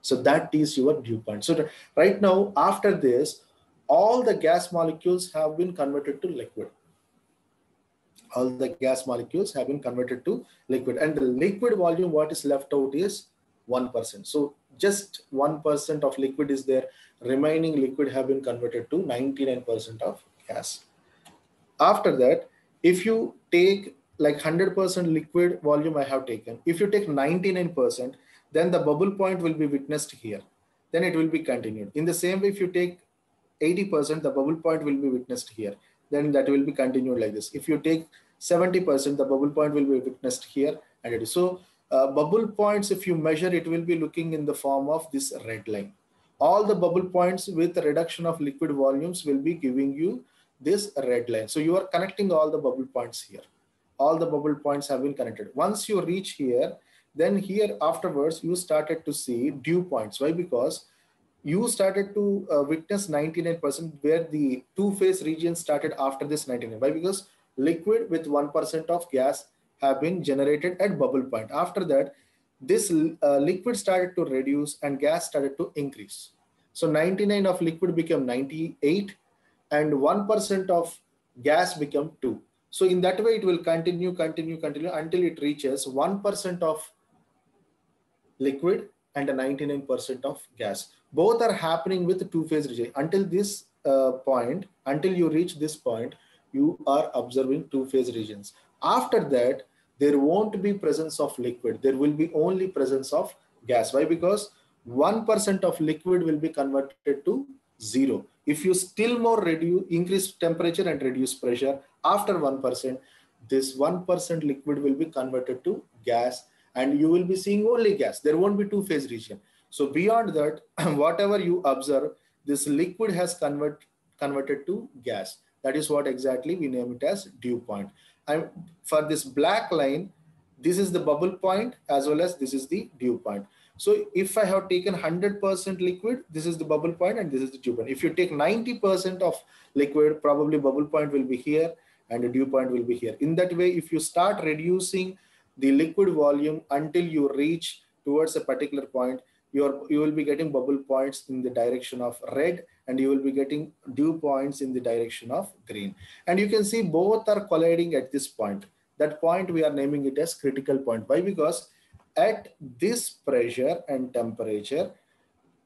So that is your dew point. So right now, after this, all the gas molecules have been converted to liquid. All the gas molecules have been converted to liquid, and the liquid volume, what is left out is 1%. So just 1% of liquid is there. Remaining liquid have been converted to 99% of gas. After that, if you take like 100% liquid volume I have taken, if you take 99%, then the bubble point will be witnessed here. Then it will be continued. In the same way, if you take 80%, the bubble point will be witnessed here. Then that will be continued like this. If you take 70%, the bubble point will be witnessed here. And it is so bubble points, if you measure, it will be looking in the form of this red line. All the bubble points with the reduction of liquid volumes will be giving you this red line. So you are connecting all the bubble points here. All the bubble points have been connected. Once you reach here, then here afterwards, you started to see dew points. Why? Because you started to witness 99% where the two-phase region started after this 99. Why? Because liquid with 1% of gas have been generated at bubble point. After that, this liquid started to reduce and gas started to increase. So 99 of liquid became 98 and 1% of gas become 2. So in that way, it will continue until it reaches 1% of liquid and a 99% of gas. Both are happening with two-phase region. Until this point, until you reach this point, you are observing two-phase regions. After that, there won't be presence of liquid. There will be only presence of gas. Why? Because 1% of liquid will be converted to 0. If you still more increase temperature and reduce pressure, after 1%, this 1% liquid will be converted to gas, and you will be seeing only gas. There won't be two-phase region. So beyond that, whatever you observe, this liquid has converted to gas. That is what exactly we name it as dew point. And for this black line, this is the bubble point as well as this is the dew point. So if I have taken 100% liquid, this is the bubble point and this is the dew point. If you take 90% of liquid, probably bubble point will be here and the dew point will be here. In that way, if you start reducing the liquid volume until you reach towards a particular point, you will be getting bubble points in the direction of red, and you will be getting dew points in the direction of green. And you can see both are colliding at this point. That point we are naming it as critical point. Why? Because at this pressure and temperature,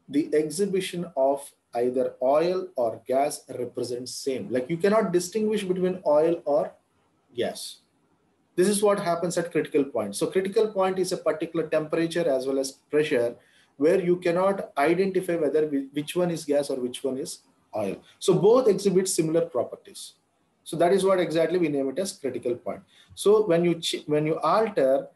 the exhibition of either oil or gas represents same. Like you cannot distinguish between oil or gas. This is what happens at critical point. So critical point is a particular temperature as well as pressure where you cannot identify whether which one is gas or which one is oil. So both exhibit similar properties. So that is what exactly we name it as critical point. So when you alter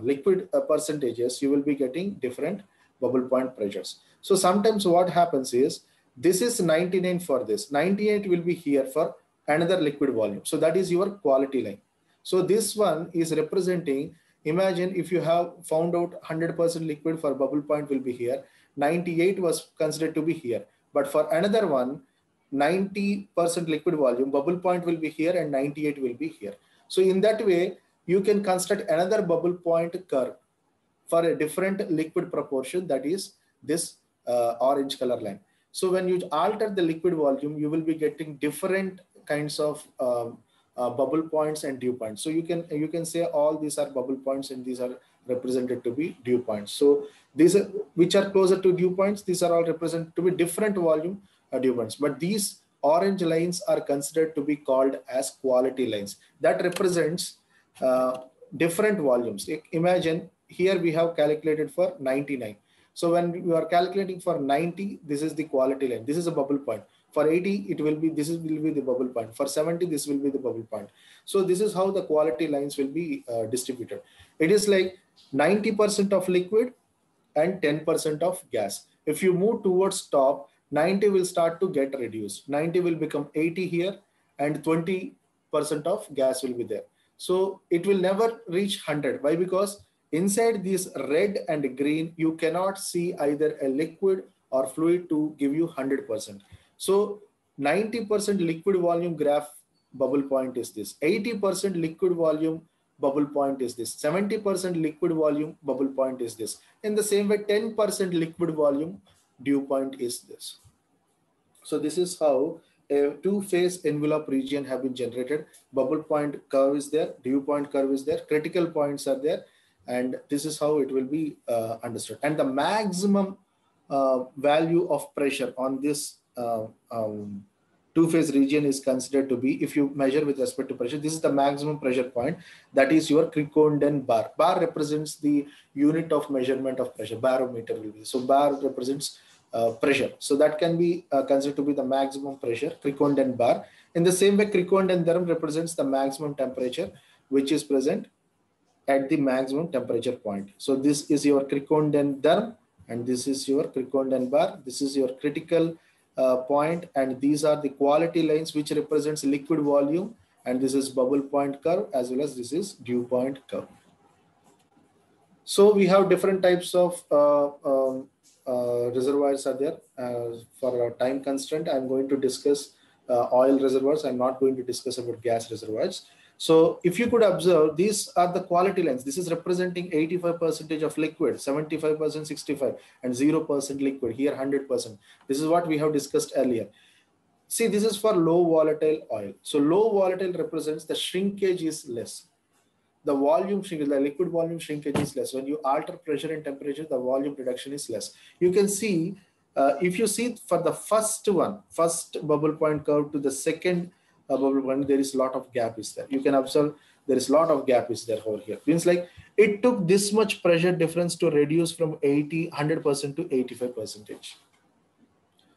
liquid percentages, you will be getting different bubble point pressures. So sometimes what happens is this is 99 for this, 98 will be here for another liquid volume. So that is your quality line. So this one is representing, imagine if you have found out 100% liquid, for bubble point will be here, 98 was considered to be here. But for another one, 90% liquid volume, bubble point will be here and 98 will be here. So in that way, you can construct another bubble point curve for a different liquid proportion, that is this orange color line. So when you alter the liquid volume, you will be getting different kinds of bubble points and dew points. So you can say all these are bubble points and these are represented to be dew points. So these are which are closer to dew points. These are all represented to be different volume dew points. But these orange lines are considered to be called as quality lines. That represents different volumes. Imagine here we have calculated for 99. So when you are calculating for 90, this is the quality line. This is a bubble point. For 80, it will be, this will be the bubble point. For 70, this will be the bubble point. So this is how the quality lines will be distributed. It is like 90% of liquid and 10% of gas. If you move towards top, 90 will start to get reduced. 90 will become 80 here and 20% of gas will be there. So it will never reach 100. Why? Because inside this red and green, you cannot see either a liquid or fluid to give you 100%. So 90% liquid volume graph bubble point is this. 80% liquid volume bubble point is this. 70% liquid volume bubble point is this. In the same way, 10% liquid volume dew point is this. So this is how a two-phase envelope region have been generated. Bubble point curve is there, dew point curve is there, critical points are there, and this is how it will be understood. And the maximum value of pressure on this two-phase region is considered to be, if you measure with respect to pressure, this is the maximum pressure point. That is your Crickondon bar. Bar represents the unit of measurement of pressure. Barometer will be. So bar represents pressure. So that can be considered to be the maximum pressure, Crickondon bar. In the same way, Crickondon therm represents the maximum temperature, which is present at the maximum temperature point. So this is your Crickondon therm, and this is your Crickondon bar. This is your critical point, and these are the quality lines which represents liquid volume, and this is bubble point curve as well as this is dew point curve. So we have different types of reservoirs are there. For a time constraint, I'm going to discuss oil reservoirs. I'm not going to discuss about gas reservoirs. So if you could observe, these are the quality lines. This is representing 85% of liquid, 75%, 65, and 0% liquid. Here 100%. This is what we have discussed earlier. See, this is for low volatile oil. So low volatile represents the shrinkage is less. The volume shrinkage, the liquid volume shrinkage is less. When you alter pressure and temperature, the volume reduction is less. You can see, if you see for the first bubble point curve to the second bubble point, there is a lot of gap is there. You can observe there is a lot of gap is there over here. Means like it took this much pressure difference to reduce from 100% to 85%.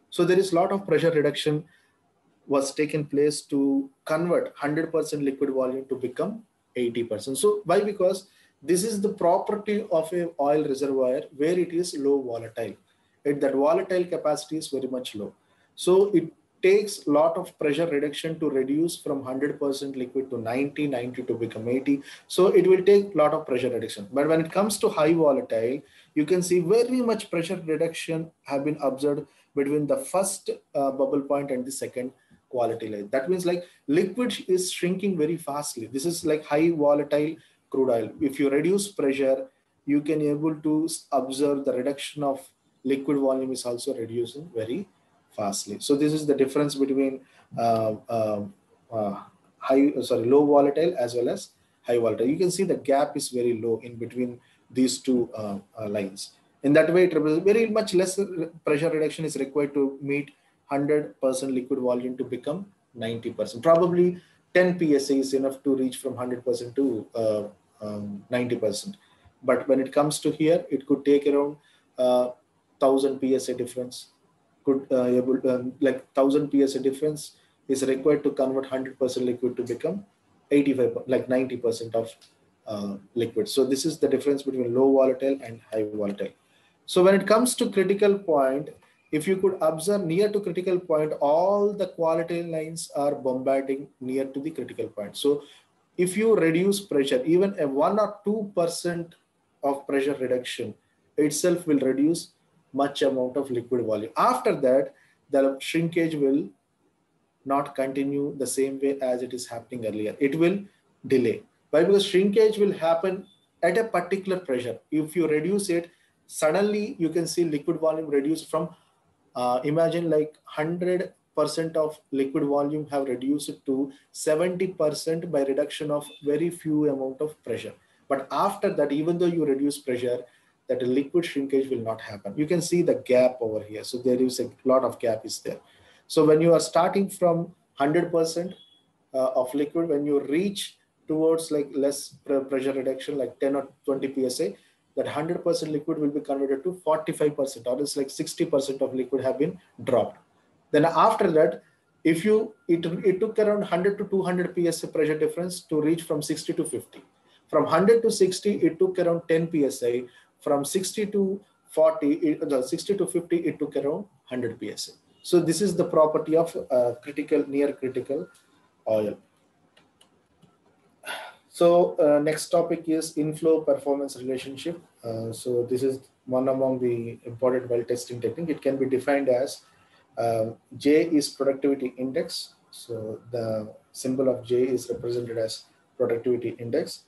So there is a lot of pressure reduction was taken place to convert 100% liquid volume to become 80%. So why? Because this is the property of a oil reservoir where it is low volatile. That volatile capacity is very much low. So it takes a lot of pressure reduction to reduce from 100% liquid to 90 to become 80. So it will take a lot of pressure reduction. But when it comes to high volatile, you can see very much pressure reduction have been observed between the first bubble point and the second quality line. That means like liquid is shrinking very fastly. This is like high volatile crude oil. If you reduce pressure, you can able to observe the reduction of liquid volume is also reducing very fastly. So this is the difference between low volatile as well as high volatile. You can see the gap is very low in between these two lines. In that way, it represents very much less pressure reduction is required to meet 100% liquid volume to become 90%. Probably 10 psi is enough to reach from 100% to 90%. But when it comes to here, it could take around 1000 psi difference. Could like 1000 psi difference is required to convert 100% liquid to become 85, like 90% of liquid. So this is the difference between low volatile and high volatile. So when it comes to critical point, if you could observe near to critical point, all the quality lines are bombarding near to the critical point. So if you reduce pressure, even a 1 or 2% of pressure reduction itself will reduce much amount of liquid volume. After that, the shrinkage will not continue the same way as it is happening earlier. It will delay. Why? Because shrinkage will happen at a particular pressure. If you reduce it, suddenly you can see liquid volume reduce from Imagine like 100% of liquid volume have reduced to 70% by reduction of very few amount of pressure. But after that, even though you reduce pressure, that liquid shrinkage will not happen. You can see the gap over here. So there is a lot of gap is there. So when you are starting from 100% of liquid, when you reach towards like less pressure reduction, like 10 or 20 psi, that 100% liquid will be converted to 45%, or it's like 60% of liquid have been dropped. Then after that, if you it took around 100 to 200 psi pressure difference to reach from 60 to 50. From 100 to 60, it took around 10 psi. From 60 to 40, 60 to 50, it took around 100 psi. So this is the property of near critical oil. So next topic is inflow performance relationship. So this is one among the important well testing technique. It can be defined as J is productivity index. So the symbol of J is represented as productivity index.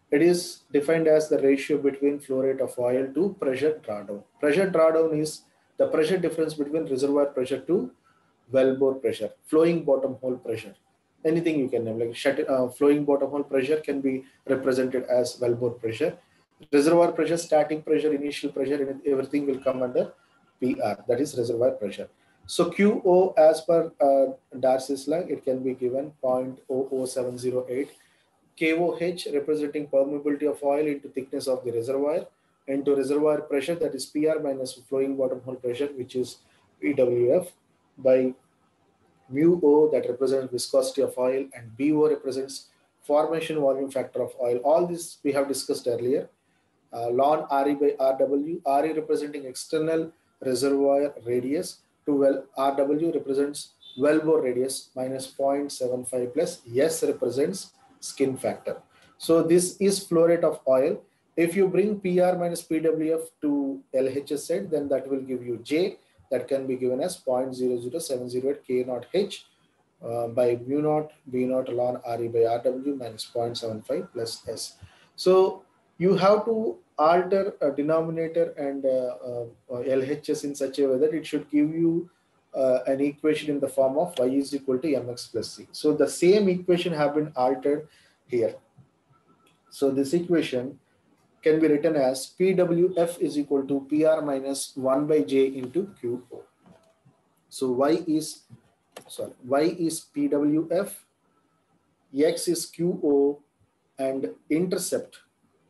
It is defined as the ratio between flow rate of oil to pressure drawdown. Pressure drawdown is the pressure difference between reservoir pressure to wellbore pressure, flowing bottom hole pressure. Anything you can name, like flowing bottom hole pressure can be represented as wellbore pressure. Reservoir pressure, starting pressure, initial pressure, everything will come under PR, that is reservoir pressure. So QO as per Darcy's law, it can be given 0.00708. KOH representing permeability of oil into thickness of the reservoir, into reservoir pressure, that is PR minus flowing bottom hole pressure, which is PWF, by mu O, that represents viscosity of oil, and BO represents formation volume factor of oil. All this we have discussed earlier. Ln RE by RW, RE representing external reservoir radius to RW represents wellbore radius minus 0.75 plus S represents skin factor. So this is flow rate of oil. If you bring PR minus PWF to LHS side, then that will give you J, that can be given as 0.00708 K naught H by mu naught B naught ln RE by RW minus 0.75 plus S. So you have to alter a denominator and LHS in such a way that it should give you an equation in the form of Y is equal to mx plus c. So the same equation have been altered here. So this equation can be written as PWF is equal to PR minus 1 by J into QO. So Y is PWF, X is QO, and intercept,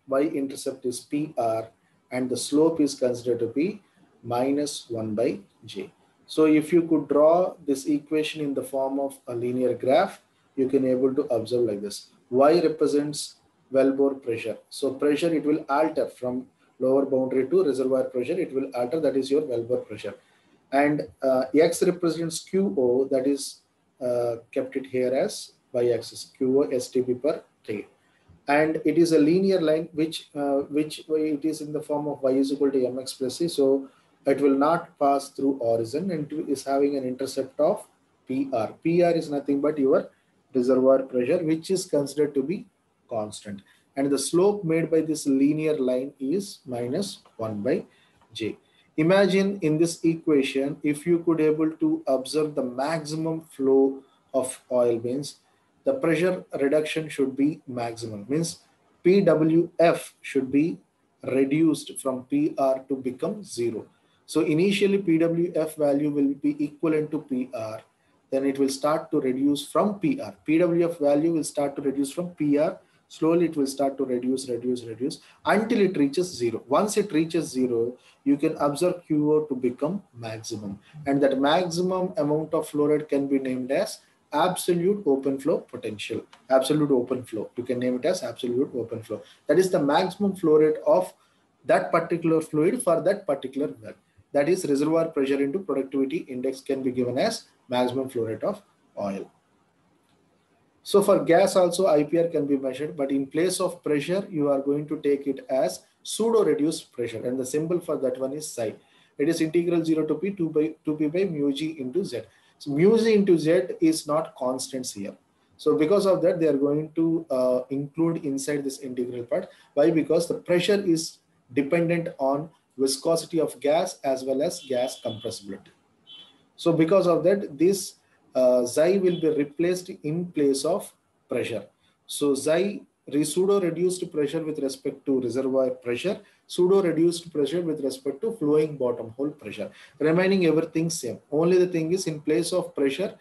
Y-intercept is PR, and the slope is considered to be minus 1 by J. So if you could draw this equation in the form of a linear graph, you can able to observe like this. Y represents wellbore pressure. So pressure, it will alter from lower boundary to reservoir pressure, it will alter, that is your wellbore pressure. And X represents QO, that is kept it here as Y-axis, QO STP per day. And it is a linear line which it is in the form of Y is equal to mx plus c. So it will not pass through origin and it is having an intercept of PR. PR is nothing but your reservoir pressure, which is considered to be constant. And the slope made by this linear line is minus 1 by J. Imagine in this equation, if you could able to observe the maximum flow of oil, means the pressure reduction should be maximum, means PWF should be reduced from PR to become 0. So initially PWF value will be equivalent to PR, then it will start to reduce from PR. PWF value will start to reduce from PR. Slowly it will start to reduce until it reaches 0. Once it reaches 0, you can observe QO to become maximum. And that maximum amount of flow rate can be named as absolute open flow potential. Absolute open flow. You can name it as absolute open flow. That is the maximum flow rate of that particular fluid for that particular well. That is reservoir pressure into productivity index can be given as maximum flow rate of oil. So for gas also IPR can be measured, but in place of pressure, you are going to take it as pseudo reduced pressure, and the symbol for that one is psi. It is integral 0 to P 2P by mu G into Z. So mu G into Z is not constants here. So because of that, they are going to include inside this integral part. Why? Because the pressure is dependent on viscosity of gas as well as gas compressibility. So because of that, this xi will be replaced in place of pressure. So xi pseudo reduced pressure with respect to reservoir pressure, pseudo reduced pressure with respect to flowing bottom hole pressure, remaining everything same. Only the thing is, in place of pressure,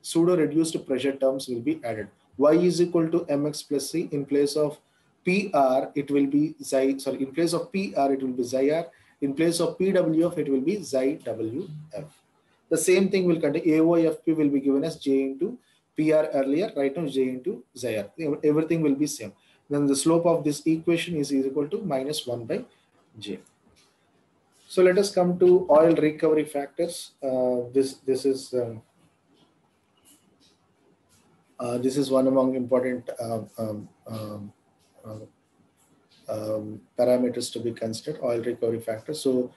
pseudo reduced pressure terms will be added. Y is equal to mx plus c. In place of PR, it will be xi, sorry, in place of PR, it will be xi r. In place of PWF, it will be xi WF. The same thing will continue. AOFP will be given as J into PR earlier, right now J into xi r. Everything will be same. Then the slope of this equation is equal to minus 1 by J. So let us come to oil recovery factors. This is one among important parameters to be considered, oil recovery factor. So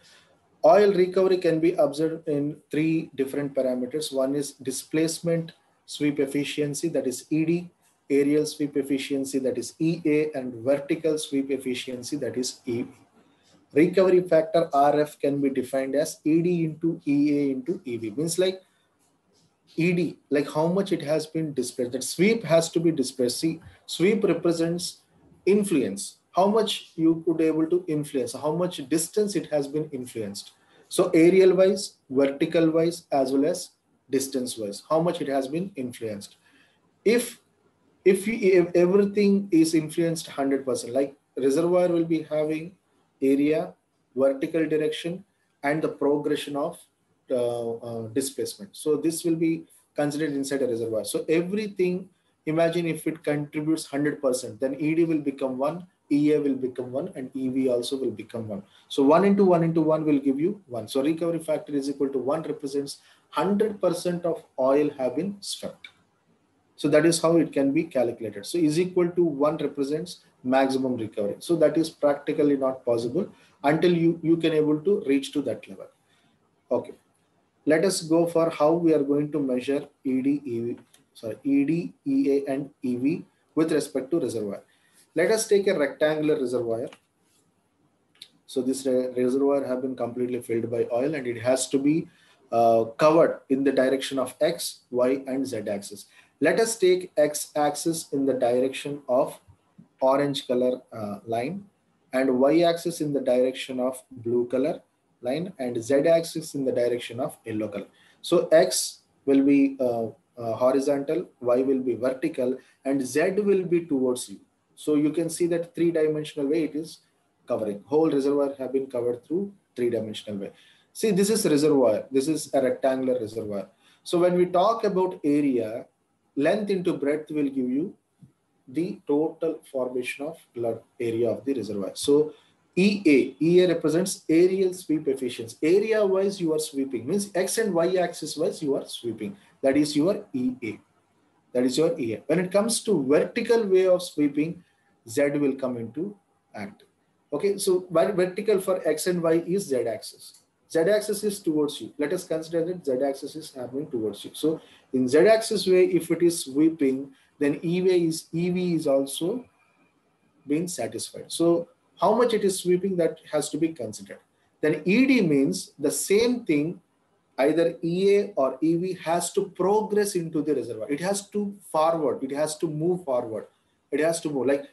oil recovery can be observed in three different parameters. One is displacement sweep efficiency, that is ED, aerial sweep efficiency, that is EA, and vertical sweep efficiency, that is EV. Recovery factor RF can be defined as ED into EA into EV. Means like ED, like how much it has been displaced. That sweep has to be displaced. See, sweep represents influence. How much you could able to influence, how much distance it has been influenced. So aerial wise, vertical wise, as well as distance wise, how much it has been influenced. If everything is influenced 100%, like reservoir will be having area, vertical direction, and the progression of displacement. So this will be considered inside a reservoir. So everything, imagine if it contributes 100%, then ED will become 1, EA will become 1, and EV also will become 1. So 1 into 1 into 1 will give you 1. So recovery factor is equal to 1 represents 100% of oil have been swept. So that is how it can be calculated. So is equal to 1 represents maximum recovery. So that is practically not possible until you can able to reach to that level. Okay. Let us go for how we are going to measure ED, EA and EV with respect to reservoir. Let us take a rectangular reservoir. So this reservoir have been completely filled by oil, and it has to be covered in the direction of X, Y, and Z axis. Let us take X axis in the direction of orange color line, and Y axis in the direction of blue color line, and Z axis in the direction of yellow color. So X will be horizontal, Y will be vertical, and Z will be towards you. So you can see that three-dimensional way it is covering. Whole reservoir have been covered through three-dimensional way. See, this is reservoir. This is a rectangular reservoir. So when we talk about area, length into breadth will give you the total formation of area of the reservoir. So EA represents aerial sweep efficiency. Area wise you are sweeping, means X and Y axis wise you are sweeping. That is your EA. That is your EA. When it comes to vertical way of sweeping, Z will come into act. Okay, so vertical for X and Y is Z axis. Z axis is towards you. Let us consider that Z axis is happening towards you. So in Z axis way, if it is sweeping, then EV is also being satisfied. So how much it is sweeping, that has to be considered. Then ED means the same thing, either EA or EV has to progress into the reservoir. It has to forward. It has to move forward. It has to move, like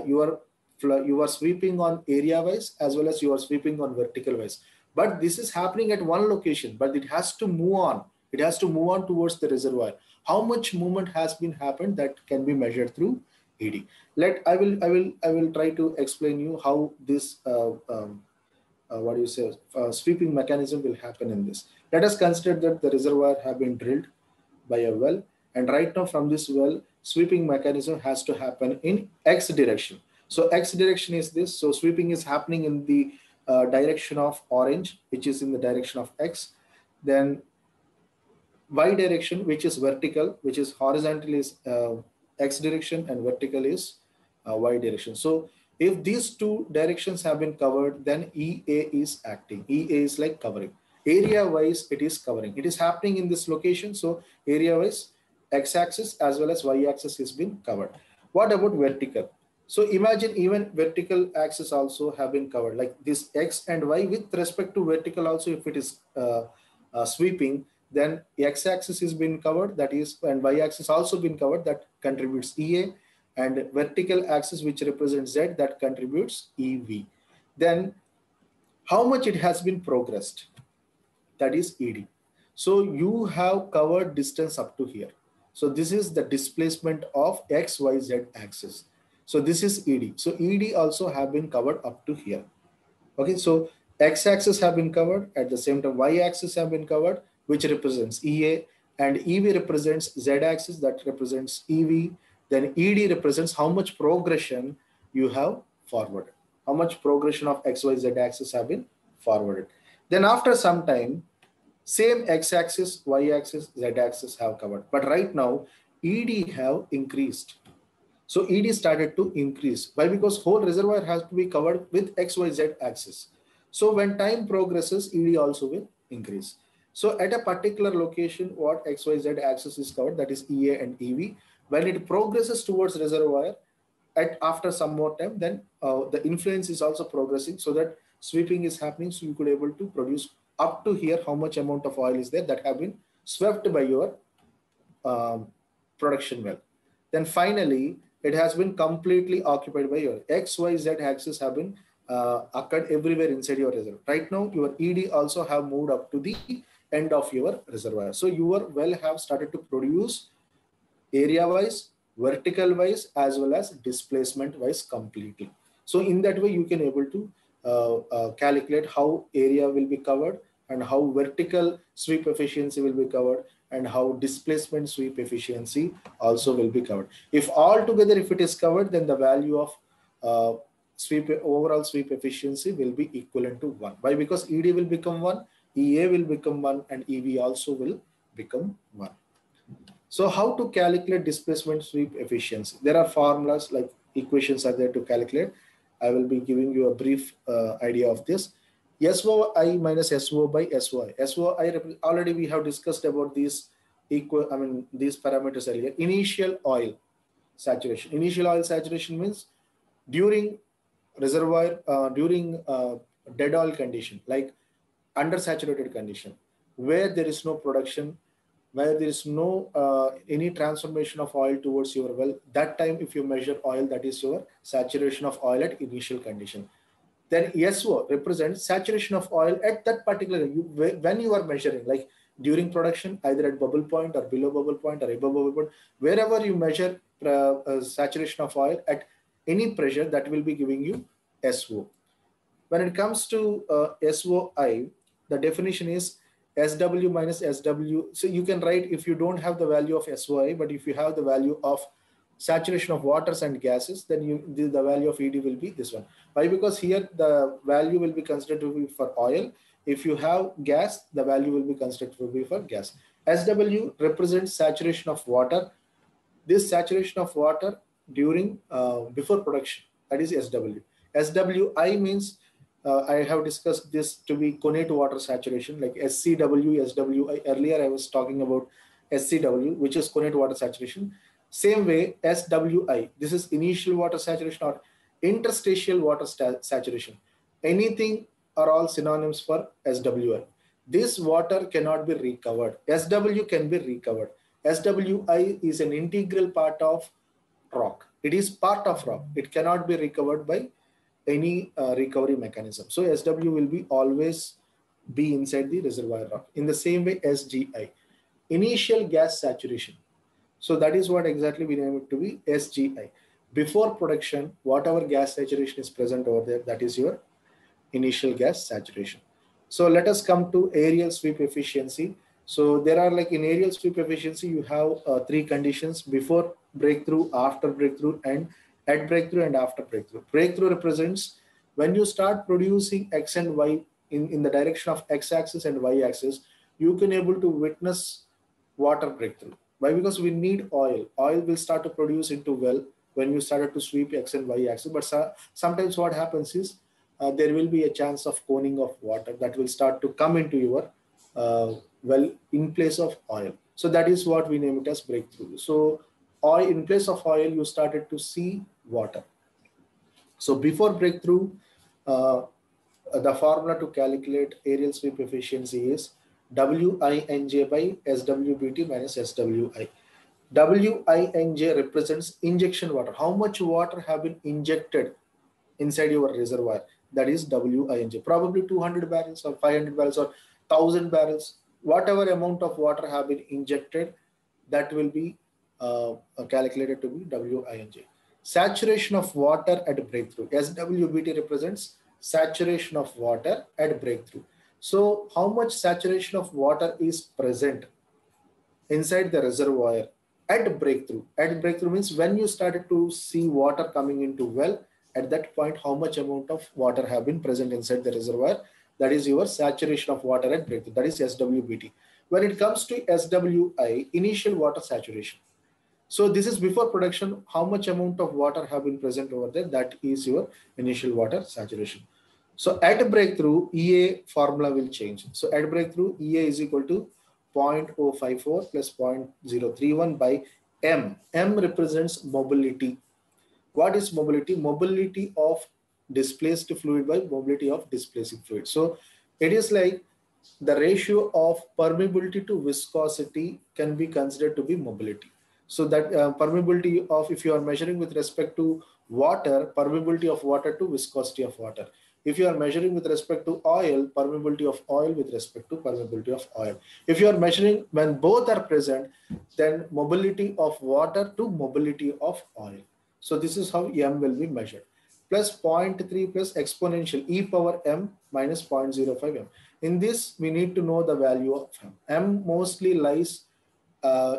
you are sweeping on area wise as well as you are sweeping on vertical wise. But this is happening at one location, but it has to move on. It has to move on towards the reservoir. How much movement has been happened, that can be measured through ED. I will try to explain you how this sweeping mechanism will happen in this. Let us consider that the reservoir have been drilled by a well, and right now from this well, sweeping mechanism has to happen in X direction. So X direction is this. So sweeping is happening in the direction of orange, which is in the direction of X. Then Y direction, which is vertical, which is horizontal is X direction, and vertical is Y direction. So if these two directions have been covered, then EA is acting. EA is like covering. Area wise, it is covering. It is happening in this location. So area wise, X axis as well as Y axis has been covered. What about vertical? So imagine even vertical axis also have been covered, like this X and Y with respect to vertical also, if it is sweeping, Then x-axis is been covered, that is, and y-axis also been covered, that contributes EA, and vertical axis which represents Z, that contributes EV. Then how much it has been progressed, that is ED. So you have covered distance up to here. So this is the displacement of XYZ axis. So this is ED. So ED also have been covered up to here. Okay, so x-axis have been covered, at the same time y-axis have been covered, which represents EA, and EV represents z-axis, that represents EV. Then ED represents how much progression you have forwarded, how much progression of XYZ axis have been forwarded. Then after some time, same x-axis, y-axis, z-axis have covered, but right now ED have increased. So ED started to increase. Why? Because whole reservoir has to be covered with XYZ axis. So when time progresses, ED also will increase. So at a particular location, what XYZ axis is covered, that is EA and EV. When it progresses towards reservoir, after some more time, then the influence is also progressing, so that sweeping is happening. So you could able to produce up to here how much amount of oil is there that have been swept by your production well. Then finally, it has been completely occupied by your XYZ axis have been occurred everywhere inside your reservoir. Right now, your ED also have moved up to the end of your reservoir. So your well have started to produce area wise, vertical wise, as well as displacement wise completely. So in that way, you can able to calculate how area will be covered, and how vertical sweep efficiency will be covered, and how displacement sweep efficiency also will be covered. If all together, if it is covered, then the value of overall sweep efficiency will be equivalent to 1. Why? Because ED will become 1, EA will become 1, and EV also will become 1. So how to calculate displacement sweep efficiency? There are formulas, like equations are there to calculate. I will be giving you a brief idea of this. SOI minus SO by SOI. SOI, already we have discussed about these these parameters earlier. Initial oil saturation. Initial oil saturation means during reservoir, during dead oil condition, like undersaturated condition, where there is no production, where there is no any transformation of oil towards your well. That time, if you measure oil, that is your saturation of oil at initial condition. Then SO represents saturation of oil at that particular, when you are measuring, like during production, either at bubble point or below bubble point or above bubble point, wherever you measure saturation of oil at any pressure, that will be giving you SO. When it comes to SOI, the definition is SW minus SW. So you can write, if you don't have the value of SOI, but if you have the value of saturation of waters and gases, then the value of ED will be this one. Why? Because here the value will be considered to be for oil. If you have gas, the value will be considered to be for gas. SW represents saturation of water. This saturation of water during before production, that is SW. SWI means I have discussed this to be connate water saturation, like SCW, SWI. Earlier I was talking about SCW, which is connate water saturation. Same way, SWI, this is initial water saturation or interstitial water saturation. Anything are all synonyms for SWI. This water cannot be recovered. SW can be recovered. SWI is an integral part of rock. It is part of rock. It cannot be recovered by any recovery mechanism. So SW will be always be inside the reservoir rock. In the same way, SGI, initial gas saturation. So that is what exactly we name it to be, SGI. Before production, whatever gas saturation is present over there, that is your initial gas saturation. So let us come to aerial sweep efficiency. So there are, like in aerial sweep efficiency, you have 3 conditions: before breakthrough, after breakthrough, and at breakthrough and after breakthrough. Breakthrough represents when you start producing X and Y in the direction of X axis and Y axis, you can able to witness water breakthrough. Why? Because we need oil. Oil will start to produce into well when you started to sweep X and Y axis. But sometimes what happens is there will be a chance of coning of water that will start to come into your well in place of oil. So that is what we name it as breakthrough. So oil, in place of oil, you started to see water. So before breakthrough, the formula to calculate aerial sweep efficiency is Wij by SWBT minus SWI. Wij represents injection water. How much water have been injected inside your reservoir? That is Wij. Probably 200 barrels or 500 barrels or 1000 barrels. Whatever amount of water have been injected, that will be calculated to be Wij. Saturation of water at breakthrough. SWBT represents saturation of water at breakthrough. So how much saturation of water is present inside the reservoir at breakthrough? At breakthrough means when you started to see water coming into well, at that point, how much amount of water have been present inside the reservoir? That is your saturation of water at breakthrough. That is SWBT. When it comes to SWI, initial water saturation. So this is before production, how much amount of water have been present over there? That is your initial water saturation. So at breakthrough, EA formula will change. So at breakthrough, EA is equal to 0.054 plus 0.031 by M. M represents mobility. What is mobility? Mobility of displaced fluid by mobility of displacing fluid. So it is like the ratio of permeability to viscosity can be considered to be mobility. So that permeability of, if you are measuring with respect to water, permeability of water to viscosity of water. If you are measuring with respect to oil, permeability of oil with respect to permeability of oil. If you are measuring when both are present, then mobility of water to mobility of oil. So this is how M will be measured. Plus 0.3 plus exponential e power M minus 0.05 M. In this, we need to know the value of M. M mostly lies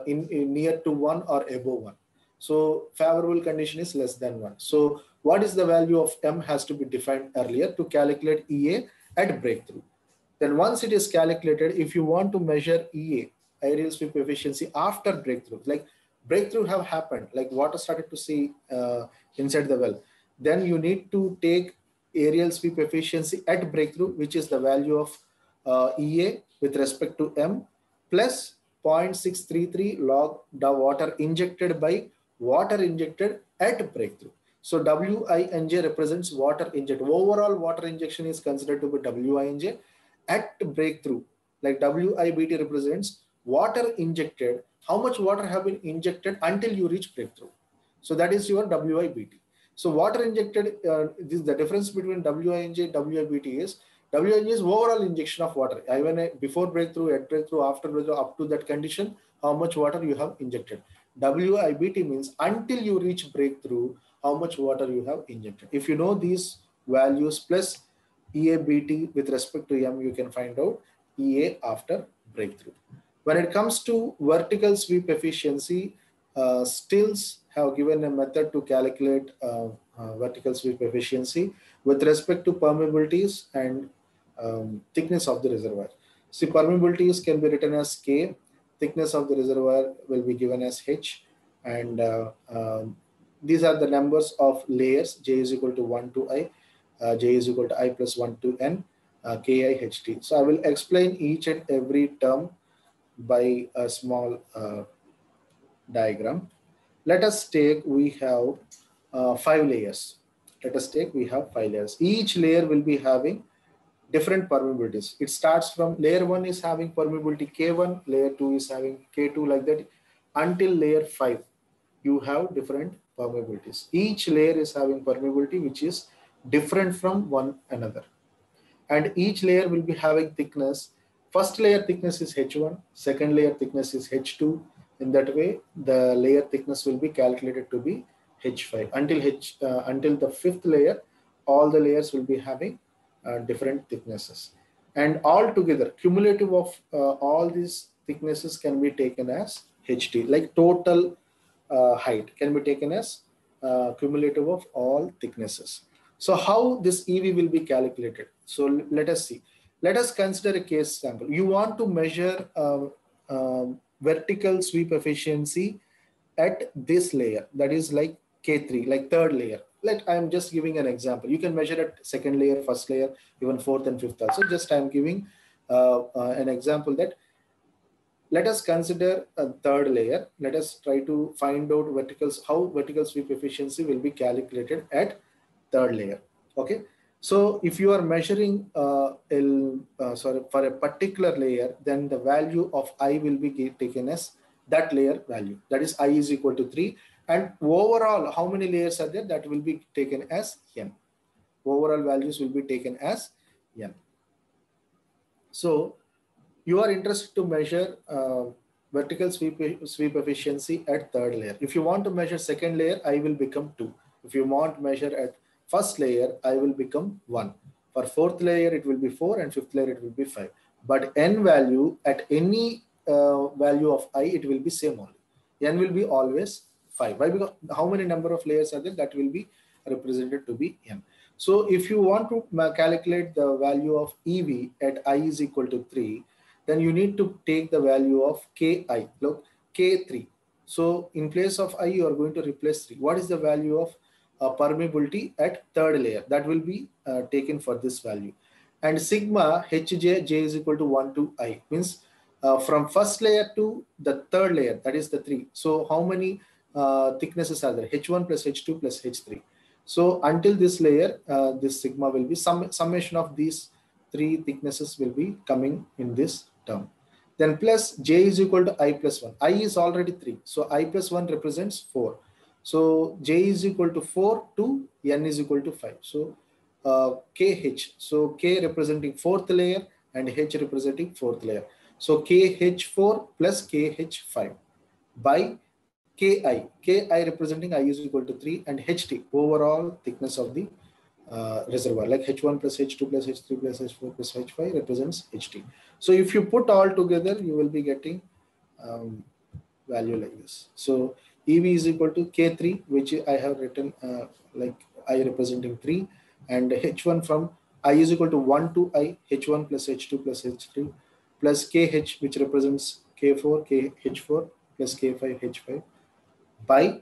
in near to 1 or above 1. So favorable condition is less than 1. So what is the value of M has to be defined earlier to calculate EA at breakthrough. Then once it is calculated, if you want to measure EA, aerial sweep efficiency after breakthrough, like breakthrough have happened, like water started to see inside the well, then you need to take aerial sweep efficiency at breakthrough, which is the value of EA with respect to M, plus 0.633 log the water injected by water injected at breakthrough. So Wij represents water injected. Overall water injection is considered to be Wij. At breakthrough, like WIBT represents water injected, how much water have been injected until you reach breakthrough. So that is your WIBT. So water injected, this, the difference between Wij and WIBT is, Wij is overall injection of water. Even before breakthrough, at breakthrough, after breakthrough, up to that condition, how much water you have injected. WIBT means until you reach breakthrough, how much water you have injected. If you know these values plus EABT with respect to M, you can find out EA after breakthrough. When it comes to vertical sweep efficiency, Stills have given a method to calculate vertical sweep efficiency with respect to permeabilities and thickness of the reservoir. See, permeabilities can be written as K, thickness of the reservoir will be given as H, and these are the numbers of layers. J is equal to 1 to I, J is equal to I plus 1 to N, Ki HT. So I will explain each and every term by a small diagram. Let us take, we have 5 layers. Let us take, we have 5 layers. Each layer will be having different permeabilities. It starts from layer 1 is having permeability K1, layer 2 is having K2, like that, until layer 5. You have different permeabilities. Each layer is having permeability which is different from one another. And each layer will be having thickness. First layer thickness is H1, second layer thickness is H2. In that way, the layer thickness will be calculated to be H5. Until the fifth layer, all the layers will be having different thicknesses. And all together, cumulative of all these thicknesses can be taken as HT, like total height can be taken as cumulative of all thicknesses. So how this EV will be calculated? So let us see. Let us consider a case sample. You want to measure vertical sweep efficiency at this layer, that is like K3, like third layer. Like I'm just giving an example. You can measure at second layer, first layer, even fourth and fifth also. Just I'm giving an example that let us consider a third layer. Let us try to find out how vertical sweep efficiency will be calculated at third layer. Okay. So if you are measuring for a particular layer, then the value of I will be taken as that layer value. That is I is equal to 3. And overall, how many layers are there? That will be taken as n. Overall values will be taken as n. So you are interested to measure vertical sweep efficiency at third layer. If you want to measure second layer, I will become 2. If you want to measure at first layer, I will become 1. For fourth layer, it will be 4, and fifth layer, it will be 5. But n value at any value of I, it will be same only. N will be always 5. Why? Because how many number of layers are there? That will be represented to be n. So if you want to calculate the value of EV at I is equal to 3, then you need to take the value of Ki. Look, K3. So in place of I, you are going to replace 3. What is the value of permeability at third layer? That will be taken for this value. And sigma Hj, J is equal to 1 to I, means from first layer to the third layer, that is the 3. So how many thicknesses are there? H1 plus H2 plus H3. So until this layer, this sigma will be summation of these 3 thicknesses will be coming in this term. Then plus J is equal to I plus 1. I is already 3. So I plus 1 represents 4. So J is equal to 4 to N is equal to 5. So KH. So K representing fourth layer and H representing fourth layer. So KH4 plus KH5 by Ki. Ki representing I is equal to 3 and HT, overall thickness of the reservoir, like H1 plus H2 plus H3 plus H4 plus H5 represents HT. So if you put all together, you will be getting value like this. So EV is equal to K3, which I have written like I representing 3, and H1 from I is equal to 1 to I, H1 plus H2 plus H3 plus KH, which represents K4, KH4 plus K5, H5 by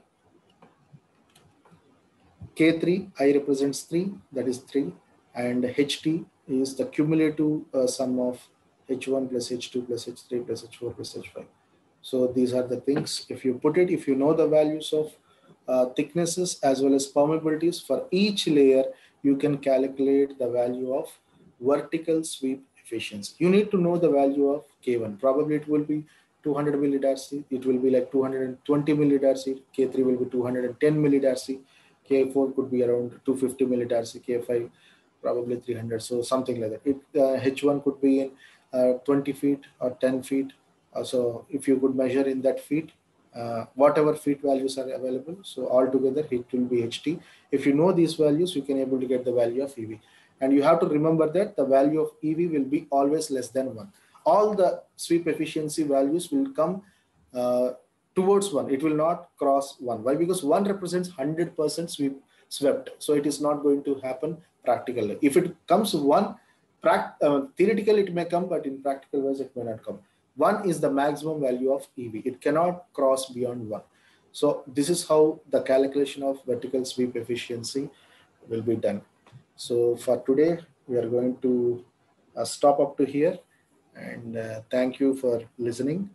K3, I represents 3, that is 3, and HT is the cumulative sum of H1 plus H2 plus H3 plus H4 plus H5. So these are the things. If you put it, if you know the values of thicknesses as well as permeabilities for each layer, you can calculate the value of vertical sweep efficiency. You need to know the value of K1. Probably it will be 200 millidarcy. It will be like 220 millidarcy. K3 will be 210 millidarcy. K4 could be around 250 millidarcy. K5 probably 300. So something like that. H1 could be in 20 feet or 10 feet. So if you could measure in that feet, whatever feet values are available, so altogether it will be HT. If you know these values, you can able to get the value of EV. And you have to remember that the value of EV will be always less than 1. All the sweep efficiency values will come towards 1. It will not cross 1. Why? Because 1 represents 100% swept. So it is not going to happen practically. If it comes 1, theoretically it may come, but in practical ways it may not come. 1 is the maximum value of EV. It cannot cross beyond 1. So this is how the calculation of vertical sweep efficiency will be done. So for today, we are going to stop up to here, and thank you for listening.